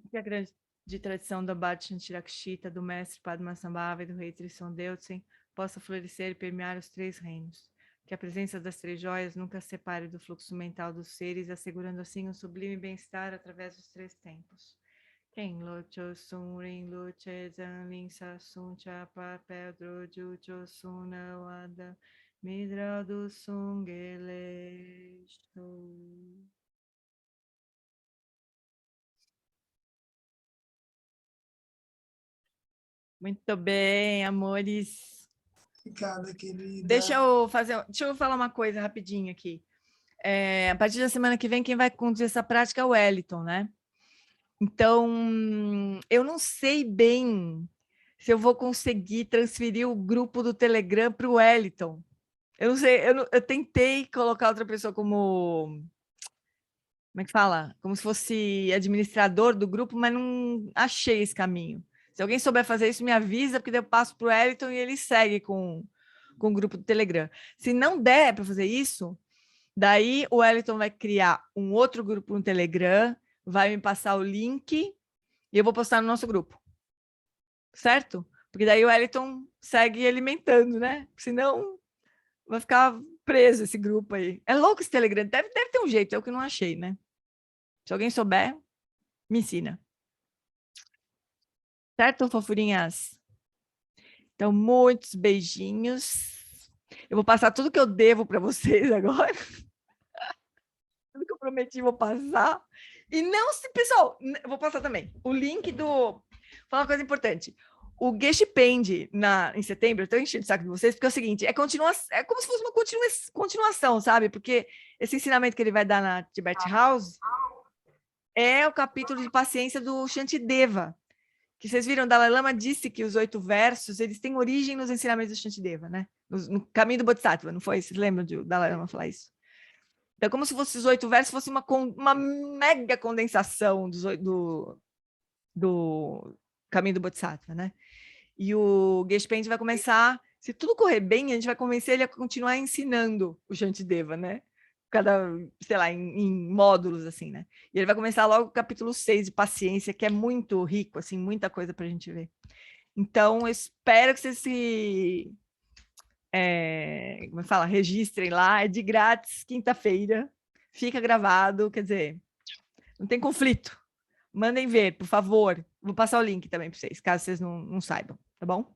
Que a grande de tradição da Bhajantirakshita, do mestre Padmasambhava e do rei Trisson Deutsen, possa florescer e permear os três reinos. Que a presença das três joias nunca se separe do fluxo mental dos seres, assegurando assim um sublime bem-estar através dos três tempos. Ken locho sun rin luche zan lin sa sun cha pa pedro jucho suna wada midra do sun gelesto. Muito bem, amores. Obrigada, querida. Deixa eu falar uma coisa rapidinho aqui. A partir da semana que vem, quem vai conduzir essa prática é o Wellington, né? Então, eu não sei bem se eu vou conseguir transferir o grupo do Telegram para o Wellington. Eu não sei, eu tentei colocar outra pessoa como é que fala? Como se fosse administrador do grupo, mas não achei esse caminho. Se alguém souber fazer isso, me avisa, porque daí eu passo para o Wellington e ele segue com o grupo do Telegram. Se não der para fazer isso, daí o Wellington vai criar um outro grupo no Telegram, vai me passar o link e eu vou postar no nosso grupo. Certo? Porque daí o Wellington segue alimentando, né? Senão vai ficar preso esse grupo aí. É louco esse Telegram. Deve ter um jeito, é o que eu não achei, né? Se alguém souber, me ensina. Certo, fofurinhas? Então, muitos beijinhos. Eu vou passar tudo que eu devo para vocês agora. Tudo que eu prometi, vou passar. E não se... Pessoal, eu vou passar também. O link do... Vou falar uma coisa importante. O Geshpend em setembro, eu estou enchendo o saco de vocês, porque é o seguinte, é como se fosse uma continuação, sabe? Porque esse ensinamento que ele vai dar na Tibet House é o capítulo de paciência do Shantideva. Que vocês viram, Dalai Lama disse que os 8 versos, eles têm origem nos ensinamentos do Shantideva, né? No caminho do Bodhisattva, não foi? Vocês lembram de Dalai Lama falar isso? Então, como se os 8 versos fossem uma mega condensação do caminho do Bodhisattva, né? E o Geshpend vai começar, se tudo correr bem, a gente vai convencer ele a continuar ensinando o Shantideva, né? Sei lá, em módulos, assim, né? E ele vai começar logo o capítulo 6 de paciência, que é muito rico, assim, muita coisa para a gente ver. Então, eu espero que vocês como fala, registrem lá, é de grátis, quinta-feira, fica gravado, quer dizer, não tem conflito. Mandem ver, por favor. Vou passar o link também para vocês, caso vocês não saibam, tá bom?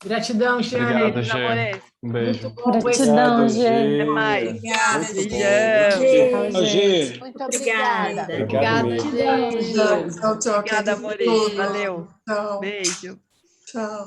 Gratidão, Xane. Obrigado, Gê. Um beijo. Gratidão, Gê. Até mais. Obrigada, Beijão. Gê. Muito obrigada. Obrigado mesmo. Tchau, tchau. Obrigada, amores. Valeu. Tchau. Beijo. Tchau.